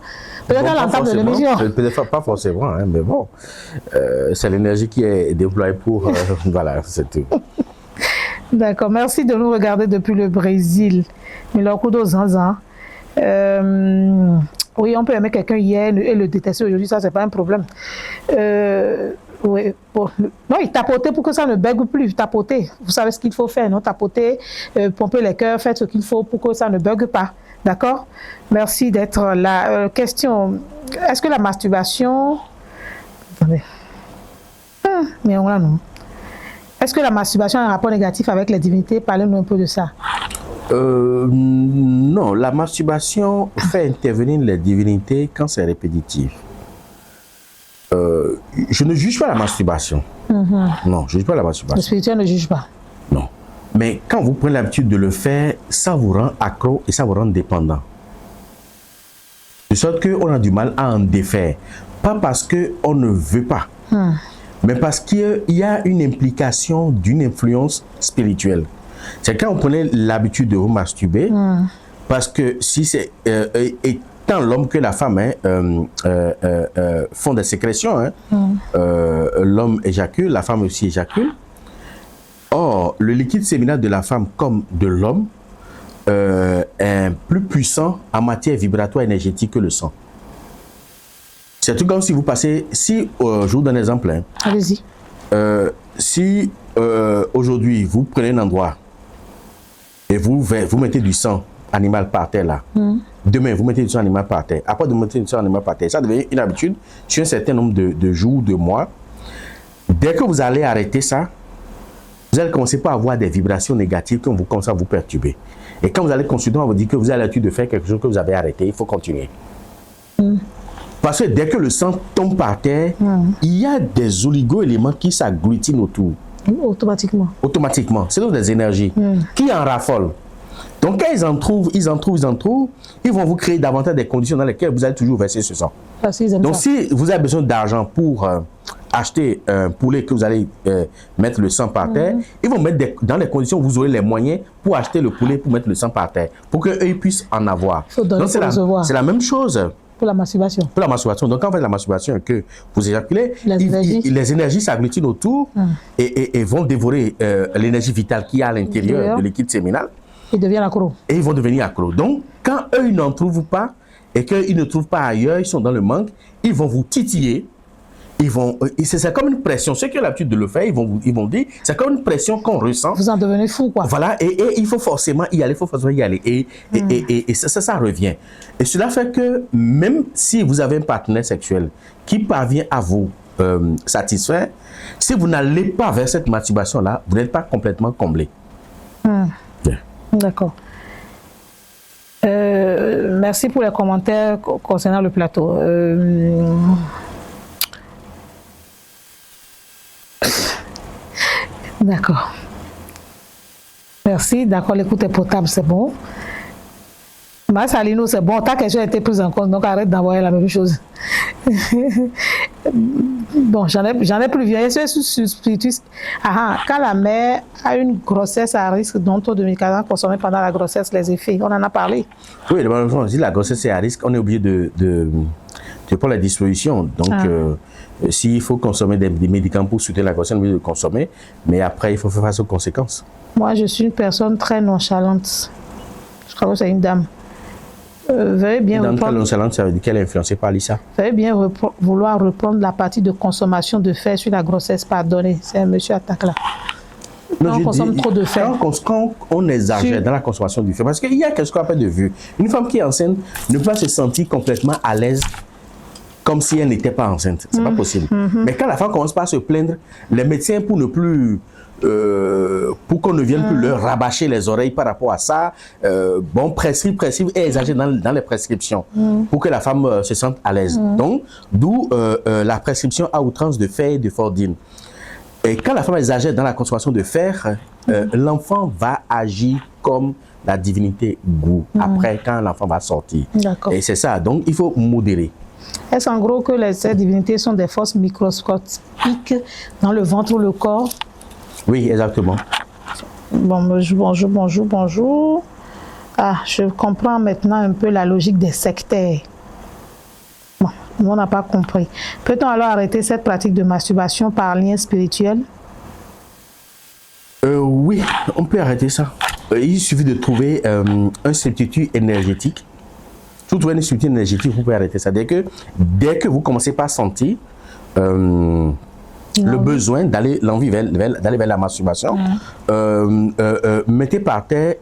Peut-être à l'entame de l'émission. Peut-être pas forcément, hein, mais bon. C'est l'énergie qui est déployée pour... voilà, c'est tout. D'accord. Merci de nous regarder depuis le Brésil. Milokudo Zanzan. Oui, on peut aimer quelqu'un hier et le détester aujourd'hui, ça, c'est pas un problème. Oui, bon. Non, il tapotait pour que ça ne bug plus. Tapoter, vous savez ce qu'il faut faire, non? Tapoter, pomper les cœurs, faites ce qu'il faut pour que ça ne bug pas. D'accord? Merci d'être là. Question, est-ce que la masturbation... Attendez. Mais on l'a non. Est-ce que la masturbation a un rapport négatif avec les divinités? Parlez-nous un peu de ça. Non, la masturbation fait intervenir les divinités quand c'est répétitif. Je ne juge pas la masturbation. Non, je ne juge pas la masturbation. Le spirituel ne juge pas. Non. Mais quand vous prenez l'habitude de le faire, ça vous rend accro et ça vous rend dépendant. De sorte qu'on a du mal à en défaire. Pas parce qu'on ne veut pas, mais parce qu'il y a une implication d'une influence spirituelle. C'est quand vous prenez l'habitude de vous masturber, parce que si c'est... tant l'homme que la femme font des sécrétions. L'homme éjacule, la femme aussi éjacule. Or, le liquide séminal de la femme comme de l'homme est plus puissant en matière vibratoire énergétique que le sang. C'est tout comme si vous passez... je vous donne un exemple. Allez-y. Si aujourd'hui, vous prenez un endroit et vous mettez du sang animal par terre là. Demain, vous mettez du sang animal par terre. Après de mettre du sang animal par terre, ça devient une habitude sur un certain nombre de jours, de mois. Dès que vous allez arrêter ça, vous allez commencer par avoir des vibrations négatives qui vont commencer à vous perturber. Et quand vous allez consulter, on va vous dire que vous avez l'habitude de faire quelque chose que vous avez arrêté, il faut continuer. Parce que dès que le sang tombe par terre, il y a des oligo-éléments qui s'agglutinent autour. Automatiquement. Automatiquement. C'est donc des énergies qui en raffolent. Donc quand ils en trouvent, ils vont vous créer davantage des conditions dans lesquelles vous allez toujours verser ce sang. Donc si vous avez besoin d'argent pour acheter un poulet que vous allez mettre le sang par terre, ils vont mettre dans les conditions où vous aurez les moyens pour acheter le poulet, pour mettre le sang par terre, pour qu'eux puissent en avoir. Donc c'est la même chose. Pour la masturbation. Pour la masturbation. Donc, en fait, la masturbation que vous éjaculez, les énergies s'agglutinent autour et vont dévorer l'énergie vitale qu'il y a à l'intérieur de liquide séminal. Ils deviennent accros. Et ils vont devenir accros. Donc, quand eux, ils n'en trouvent pas et qu'ils ne trouvent pas ailleurs, ils sont dans le manque, ils vont vous titiller. C'est comme une pression. Ceux qui ont l'habitude de le faire, ils vont dire, c'est comme une pression qu'on ressent. Vous en devenez fou, quoi. Voilà, et il faut forcément y aller, Et ça revient. Et cela fait que même si vous avez un partenaire sexuel qui parvient à vous satisfaire, si vous n'allez pas vers cette masturbation-là, vous n'êtes pas complètement comblé. D'accord. Merci pour les commentaires concernant le plateau. D'accord. Merci. D'accord, l'écoute est potable, c'est bon. Salino, c'est bon. Ta question a été prise en compte, donc arrête d'envoyer la même chose. Bon, j'en ai plus vieux. Quand la mère a une grossesse à risque dont taux de médicaments consommés pendant la grossesse, les effets, on en a parlé. Oui, si la grossesse est à risque, on est obligé de prendre la disposition. Donc, s'il faut consommer des médicaments pour soutenir la grossesse, on est obligé de consommer. Mais après, il faut faire face aux conséquences. Moi, je suis une personne très nonchalante. Je crois que c'est une dame. Veuillez bien reprendre. Ça veut dire qu'elle est influencée par Lisa. Veuillez bien vouloir reprendre la partie de consommation de fer sur la grossesse. Pardonnez, c'est un monsieur attaque là. On consomme trop de fer. Quand on exagère dans la consommation du fer, parce qu'il y a quelque chose qu'on appelle de vue. Une femme qui est enceinte ne peut pas se sentir complètement à l'aise comme si elle n'était pas enceinte. C'est pas possible. Mais quand la femme commence pas à se plaindre, les médecins, pour ne plus pour qu'on ne vienne plus leur rabâcher les oreilles par rapport à ça, prescrivent et exagèrent dans les prescriptions pour que la femme se sente à l'aise. Donc, d'où la prescription à outrance de fer et de fordine. Et quand la femme exagère dans la consommation de fer, l'enfant va agir comme la divinité goût après quand l'enfant va sortir. Et c'est ça, donc il faut modérer. Est-ce en gros que ces divinités sont des forces microscopiques dans le ventre ou le corps? Oui, exactement. Bonjour. Ah, je comprends maintenant un peu la logique des sectaires. Bon, on n'a pas compris. Peut-on alors arrêter cette pratique de masturbation par lien spirituel? Oui, on peut arrêter ça. Il suffit de trouver un substitut énergétique. Si vous trouvez un substitut énergétique, vous pouvez arrêter ça. Dès que vous commencez par sentir le besoin d'aller vers la masturbation, mettez par terre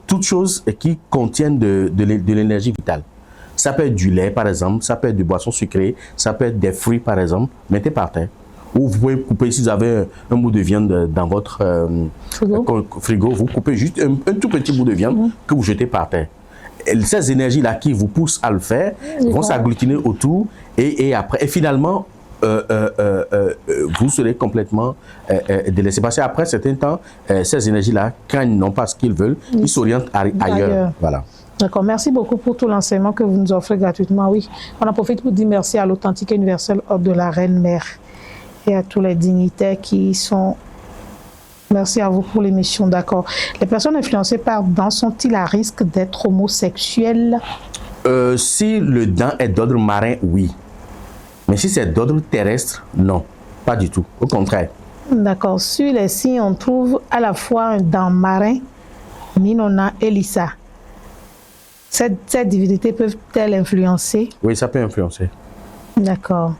toutes choses qui contiennent de l'énergie vitale. Ça peut être du lait, par exemple, ça peut être des boissons sucrées, ça peut être des fruits, par exemple. Mettez par terre. Ou vous pouvez couper, si vous avez un bout de viande dans votre frigo, vous coupez juste un tout petit bout de viande que vous jetez par terre. Et ces énergies-là qui vous poussent à le faire vont s'agglutiner autour et finalement, vous serez complètement délaissé. Parce qu'après un certain temps, ces énergies-là, quand ils n'ont pas ce qu'ils veulent, ils s'orientent ailleurs. Voilà. D'accord, merci beaucoup pour tout l'enseignement que vous nous offrez gratuitement. Oui, on en profite pour dire merci à l'authentique et universel ordre de la Reine Mère et à tous les dignitaires qui sont... Merci à vous pour l'émission, d'accord. Les personnes influencées par dents sont-ils à risque d'être homosexuelles? Si le dent est d'ordre marin, oui. Mais si c'est d'ordre terrestre, non, pas du tout. Au contraire. D'accord. Sur les signes, on trouve à la fois un dent marin, Minona et Lisa. Ces divinités peuvent-elles influencer? Oui, ça peut influencer. D'accord.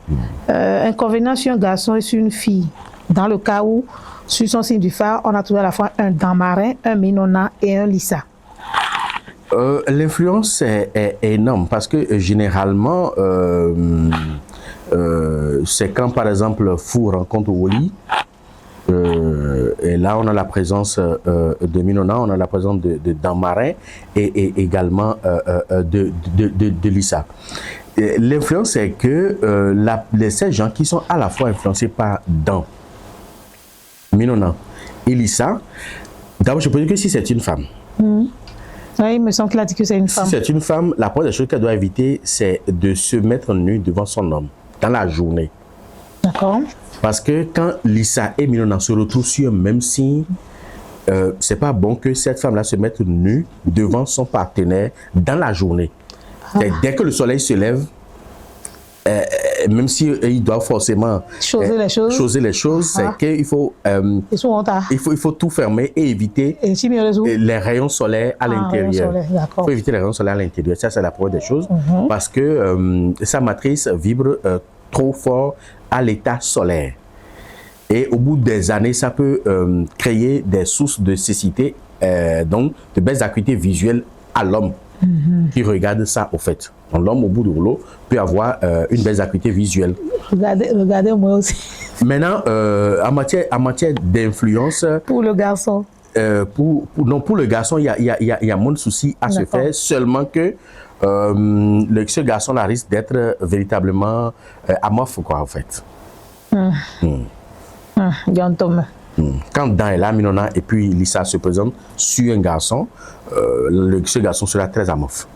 Inconvénient sur un garçon et sur une fille. Dans le cas où, sur son signe du phare, on a trouvé à la fois un dent marin, un Minona et un Lisa. L'influence est énorme parce que généralement, c'est quand par exemple Fou rencontre Woli, et là on a la présence de Minona, on a la présence de dent marin et également de Lisa. L'influence c'est que ces gens qui sont à la fois influencés par dent, Minona et Lisa, d'abord je peux dire que si c'est une femme, oui, il me semble qu'il a dit que c'est une femme. Si c'est une femme, la première chose qu'elle doit éviter, c'est de se mettre nue devant son homme dans la journée. D'accord. Parce que quand Lisa et Minona se retrouvent sur un même signe, c'est pas bon que cette femme-là se mette nue devant son partenaire dans la journée. Dès que le soleil se lève, même s'ils doivent forcément choser les choses, c'est qu'il faut, il faut tout fermer et éviter les rayons solaires à l'intérieur. Il faut éviter les rayons solaires à l'intérieur. Ça, c'est la première des choses. Parce que sa matrice vibre trop fort à l'état solaire. Et au bout des années, ça peut créer des sources de cécité, donc de baisse d'acuité visuelle à l'homme qui regarde ça au fait. Donc l'homme au bout du rouleau peut avoir une baisse d'acuité visuelle. Regardez moi aussi. Maintenant, en matière d'influence... Pour le garçon. Pour le garçon, il y a moins de soucis à se faire, seulement que ce garçon-là risque d'être véritablement amorphe, quoi, en fait. Quand Dan est là, Minona et puis Lisa se présentent sur un garçon, ce garçon sera très amorphe.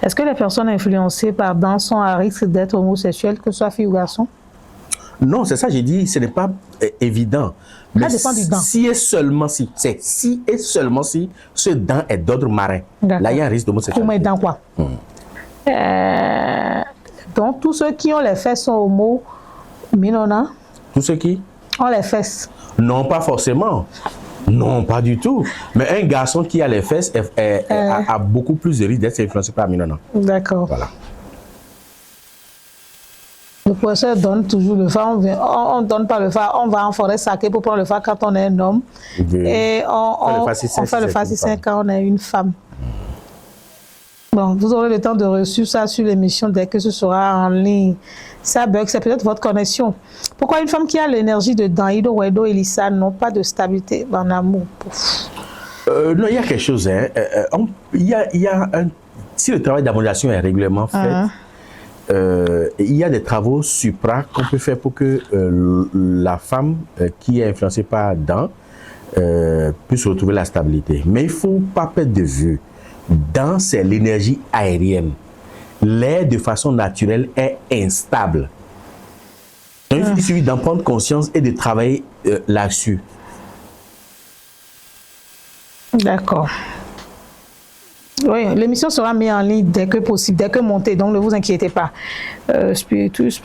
Est-ce que les personnes influencées par Dan sont à risque d'être homosexuelles, que ce soit fille ou garçon? Non, c'est ça, j'ai dit, ce n'est pas évident. Mais Ça dépend du dent. Si et seulement si, c'est si et seulement si ce dent est d'ordre marin. Là, il y a un risque Pour d'homosexualité. mettre dans quoi? Donc, tous ceux qui ont les fesses sont homo, minona, Tout ce qui? ont les fesses. Non, pas forcément. Non, pas du tout. Mais un garçon qui a les fesses a beaucoup plus de risque d'être influencé par Minona. D'accord. Voilà. Le professeur donne toujours le phare. On ne donne pas le phare. On va en forêt sacrée pour prendre le phare quand on est un homme. Et on fait le phare si c'est quand on est une femme. Bon, vous aurez le temps de reçu ça sur l'émission dès que ce sera en ligne. Ça bug, c'est peut-être votre connexion. Pourquoi une femme qui a l'énergie de Danhido, Wedo et Lisa n'ont pas de stabilité en amour? Non, il y a quelque chose. Hein. Si le travail d'harmonisation est régulièrement fait, il y a des travaux supra qu'on peut faire pour que la femme qui est influencée par Dan puisse retrouver la stabilité. Mais il ne faut pas perdre de vue. Dan, c'est l'énergie aérienne. L'air, de façon naturelle, est instable. Donc, il suffit d'en prendre conscience et de travailler là-dessus. D'accord. Oui, l'émission sera mise en ligne dès que possible, dès que montée, donc ne vous inquiétez pas. Spiritus.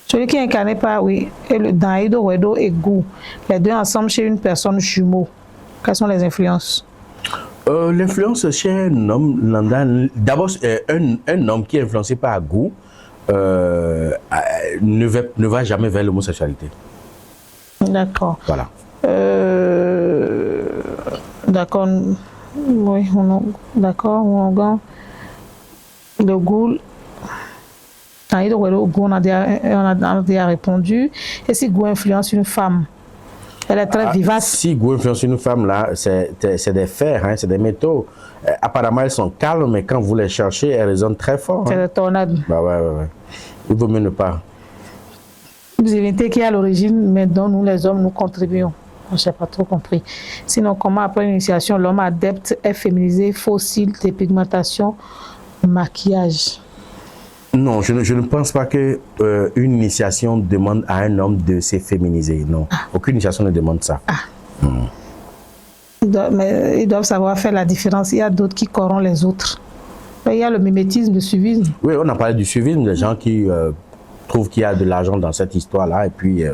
Celui qui est incarné par, oui, et le Danhido, Wedo et Gou, les deux ensemble chez une personne jumeau. Quelles sont les influences? L'influence chez un homme, d'abord, un homme qui est influencé par Gou ne va jamais vers l'homosexualité. D'accord. Voilà. D'accord. Oui, d'accord. Le Gou, on a déjà répondu. Et si Gou influence une femme? Elle est très vivace. Si Gou influence une femme, là, c'est des fers, hein, c'est des métaux. Apparemment, elles sont calmes, mais quand vous les cherchez, elles résonnent très fort. C'est des tornades. Bah ouais. Il vaut mieux ne pas. Une divinité qui est à l'origine, mais dont nous, les hommes, nous contribuons. Je n'ai pas trop compris. Sinon, comment après l'initiation, l'homme adepte est féminisé, fossile, dépigmentation, maquillage? Non, je ne pense pas que une initiation demande à un homme de s'efféminiser. Non, aucune initiation ne demande ça. Mais ils doivent savoir faire la différence. Il y a d'autres qui corrompent les autres. Il y a le mimétisme, le suivisme. Oui, on a parlé du suivisme, des gens qui trouvent qu'il y a de l'argent dans cette histoire-là et puis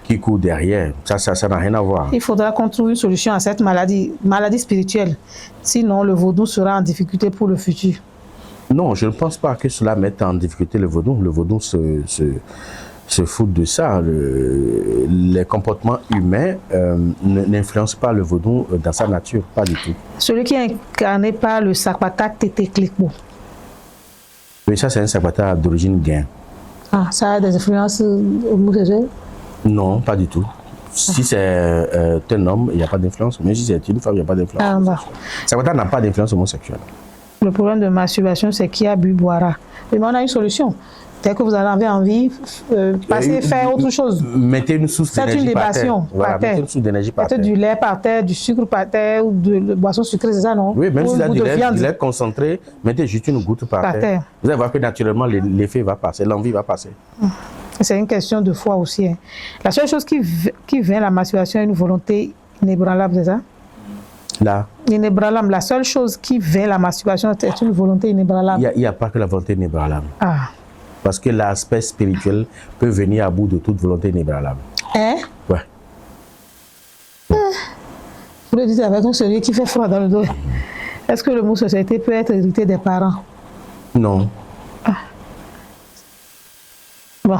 qui courent derrière. Ça n'a rien à voir. Il faudra qu'on trouve une solution à cette maladie spirituelle. Sinon, le vaudou sera en difficulté pour le futur. Non, je ne pense pas que cela mette en difficulté le vaudou. Le vaudou se fout de ça. Les comportements humains n'influencent pas le vaudou dans sa nature, pas du tout. Celui qui est incarné par le Sakpata Tétéklikbo. Oui, ça c'est un Sakpata d'origine gain. Ah, ça a des influences homosexuelles? Non, pas du tout. Si c'est un homme, il n'y a pas d'influence. Mais si c'est une femme, il n'y a pas d'influence. Ah, bah. Sakpata n'a pas d'influence homosexuelle. Le problème de masturbation, c'est qui a bu, boira. Mais on a une solution. Dès que vous en avez envie, faire autre chose. Mettez une source d'énergie par terre. Voilà, mettez une source d'énergie par terre. Mettez du lait par terre, du sucre par terre ou de boisson sucrée, c'est ça, non? Oui, même si vous avez du lait concentré, mettez juste une goutte par terre. Vous allez voir que naturellement, l'effet va passer, l'envie va passer. C'est une question de foi aussi. Hein. La seule chose qui vient la masturbation est une volonté inébranlable, c'est ça? Là. Inébranlable. La seule chose qui vient la masturbation, c'est une volonté inébranlable. Il n'y a pas que la volonté inébranlable. Ah. Parce que l'aspect spirituel peut venir à bout de toute volonté inébranlable. Hein? Ouais. Vous le dites avec un celui qui fait froid dans le dos. Est-ce que le mot société peut être hérité des parents? Non. Ah. Bon.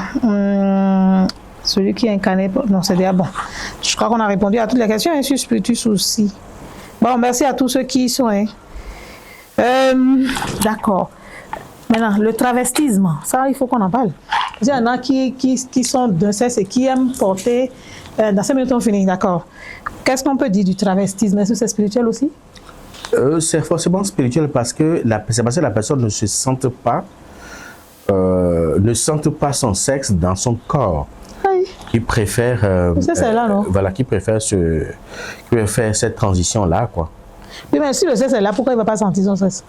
Celui qui est incarné... Non, c'est déjà bon. Je crois qu'on a répondu à toutes les questions sur Spiritus aussi. Bon, merci à tous ceux qui y sont. Hein. D'accord. Maintenant, le travestisme, ça, il faut qu'on en parle. Il y en a qui sont d'un sexe et qui aiment porter... dans 5 minutes, on finit, d'accord. Qu'est-ce qu'on peut dire du travestisme? Est-ce que c'est spirituel aussi? C'est forcément spirituel parce que la personne ne se sente pas son sexe dans son corps. Oui. Qui préfère là, non? voilà, qui préfère faire cette transition là, quoi. Oui, mais si le sexe est là, pourquoi il ne va pas sentir son sexe?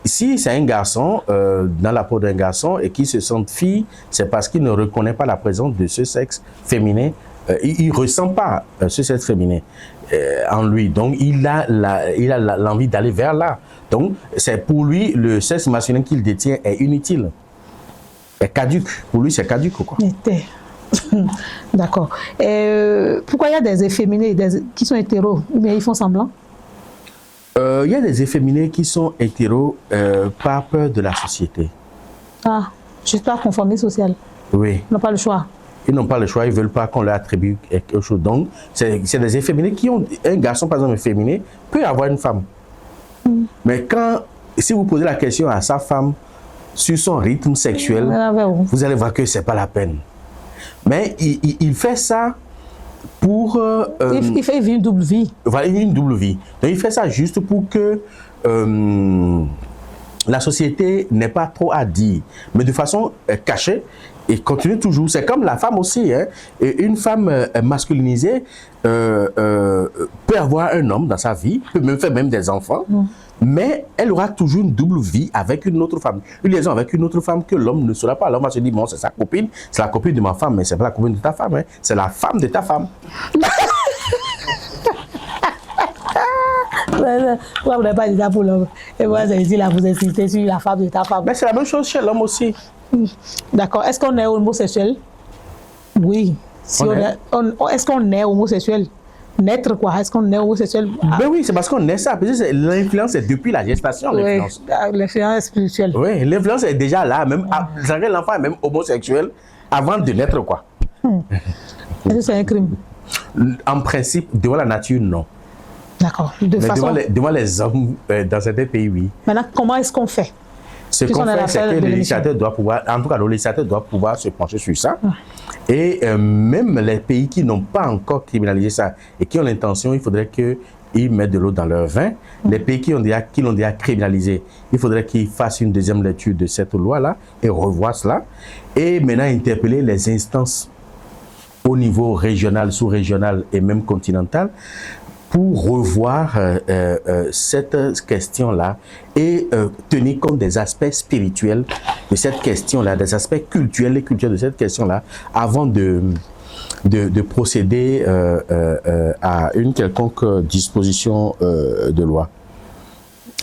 Si c'est un garçon, dans la peau d'un garçon, et qu'il se sente fille, c'est parce qu'il ne reconnaît pas la présence de ce sexe féminin. Il ne ressent pas ce sexe féminin en lui. Donc, il a l'envie d'aller vers là. Donc, c'est pour lui, le sexe masculin qu'il détient est inutile. Est caduque. Pour lui, c'est caduque, quoi. D'accord. Pourquoi il y a des efféminés qui sont hétéros, ou bien ils font semblant? Il y a des efféminés qui sont hétéros par peur de la société. Ah, juste par conformité sociale. Oui. Ils n'ont pas le choix. Ils n'ont pas le choix, ils ne veulent pas qu'on leur attribue quelque chose. Donc, c'est des efféminés qui ont... Un garçon, par exemple, efféminé, peut avoir une femme. Mais si vous posez la question à sa femme sur son rythme sexuel, vous allez voir que ce n'est pas la peine. Mais il fait ça pour... il fait une double vie. Voilà, une double vie. Donc, il fait ça juste pour que la société n'ait pas trop à dire, mais de façon cachée, et continue toujours. C'est comme la femme aussi. Hein. Et une femme masculinisée peut avoir un homme dans sa vie, peut même faire des enfants, mais elle aura toujours une double vie avec une autre femme. Une liaison avec une autre femme que l'homme ne saura pas. L'homme va se dire, bon, c'est sa copine, c'est la copine de ma femme, mais c'est pas la copine de ta femme, hein. C'est la femme de ta femme. Pourquoi vous n'avez pas dit ça pour l'homme? Et moi, j'ai dit là, vous insistez sur la femme de ta femme. Mais c'est la même chose chez l'homme aussi. D'accord. Est-ce qu'on est homosexuel? Oui. Est-ce qu'on est homosexuel? Naître quoi? Est-ce qu'on est homosexuel? Ben oui, c'est parce qu'on est ça. L'influence est depuis la gestation, l'influence. Oui, l'influence spirituelle. Oui, l'influence est déjà là. Même l'enfant est même homosexuel avant de naître, quoi. Est-ce que c'est un crime? En principe, devant la nature, non. D'accord. Devant les hommes, dans certains pays, oui. Maintenant, comment est-ce qu'on fait? Ce qu'on fait, c'est que le législateur doit pouvoir, en tout cas, le législateur doit pouvoir se pencher sur ça. Et même les pays qui n'ont pas encore criminalisé ça et qui ont l'intention, il faudrait qu'ils mettent de l'eau dans leur vin. Les pays qui l'ont déjà criminalisé, il faudrait qu'ils fassent une deuxième lecture de cette loi-là et revoient cela. Et maintenant, interpeller les instances au niveau régional, sous-régional et même continental pour revoir cette question-là et tenir compte des aspects spirituels de cette question-là, des aspects culturels et culturels de cette question-là, avant de procéder à une quelconque disposition de loi.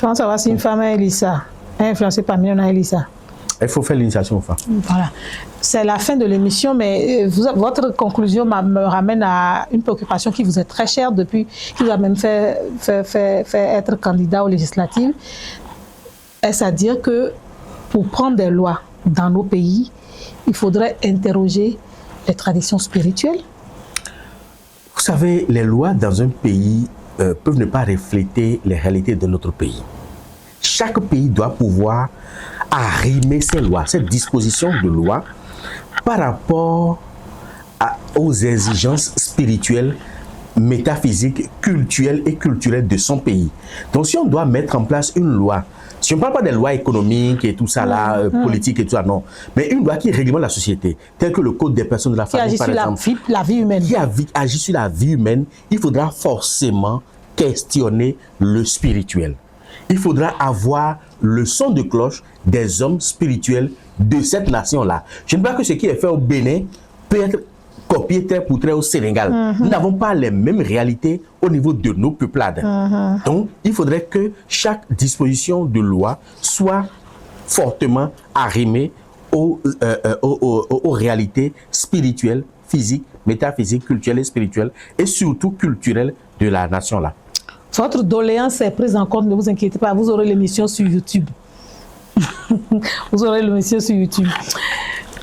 Comment ça va si une femme est Elisa, influencée par Milona Elisa? Il faut faire l'initiation aux femmes. Voilà. C'est la fin de l'émission, mais votre conclusion me ramène à une préoccupation qui vous est très chère depuis qu'il vous a même fait être candidat aux législatives. Est-ce à dire que pour prendre des lois dans nos pays, il faudrait interroger les traditions spirituelles? Vous savez, les lois dans un pays peuvent ne pas refléter les réalités de notre pays. Chaque pays doit pouvoir arrimer ces lois, ces dispositions de loi par rapport aux exigences spirituelles, métaphysiques, culturelles et culturelles de son pays. Donc si on doit mettre en place une loi, si on ne parle pas des lois économiques et tout ça là, politiques et tout ça, non, mais une loi qui réglemente la société, telle que le code des personnes de la famille, par exemple, la vie humaine. Qui agit sur la vie humaine, il faudra forcément questionner le spirituel. Il faudra avoir le son de cloche des hommes spirituels de cette nation-là. Je ne sais pas que ce qui est fait au Bénin peut être copié trait pour trait au Sénégal. Nous n'avons pas les mêmes réalités au niveau de nos peuplades. Donc, il faudrait que chaque disposition de loi soit fortement arrimée aux réalités spirituelles, physiques, métaphysiques, culturelles et spirituelles, et surtout culturelles de la nation-là. Votre doléance est prise en compte, ne vous inquiétez pas, vous aurez l'émission sur YouTube. Vous aurez l'émission sur YouTube.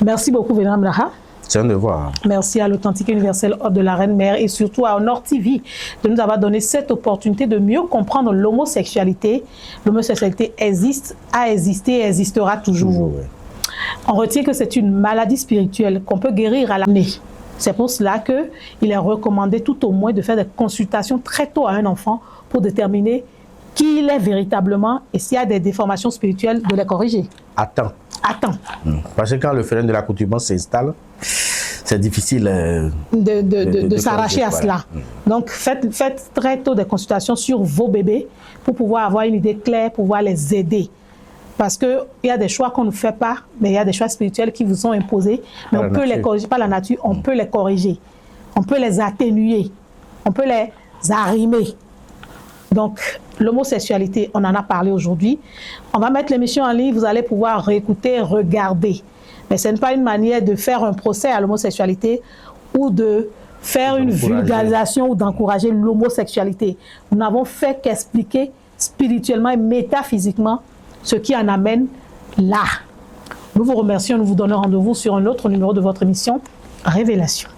Merci beaucoup, Vénéran Mraha. C'est un devoir. Merci à l'Authentique Universelle Hôte de la Reine Mère et surtout à Honor TV de nous avoir donné cette opportunité de mieux comprendre l'homosexualité. L'homosexualité existe, a existé et existera toujours. Ouais. On retient que c'est une maladie spirituelle qu'on peut guérir à l'année. C'est pour cela qu'il est recommandé tout au moins de faire des consultations très tôt à un enfant pour déterminer qui il est véritablement et s'il y a des déformations spirituelles, de les corriger. Attends. Attends. Parce que quand le phénomène de l'accoutumance s'installe, c'est difficile de s'arracher à cela. Donc, faites très tôt des consultations sur vos bébés pour pouvoir avoir une idée claire, pour pouvoir les aider. Parce qu'il y a des choix qu'on ne fait pas, mais il y a des choix spirituels qui vous sont imposés, mais on peut les corriger, pas la nature, on peut les corriger. On peut les atténuer, on peut les arrimer. Donc, l'homosexualité, on en a parlé aujourd'hui. On va mettre l'émission en ligne, vous allez pouvoir réécouter, regarder. Mais ce n'est pas une manière de faire un procès à l'homosexualité ou de faire une vulgarisation ou d'encourager l'homosexualité. Nous n'avons fait qu'expliquer spirituellement et métaphysiquement ce qui en amène là. Nous vous remercions, nous vous donnons rendez-vous sur un autre numéro de votre émission Révélation.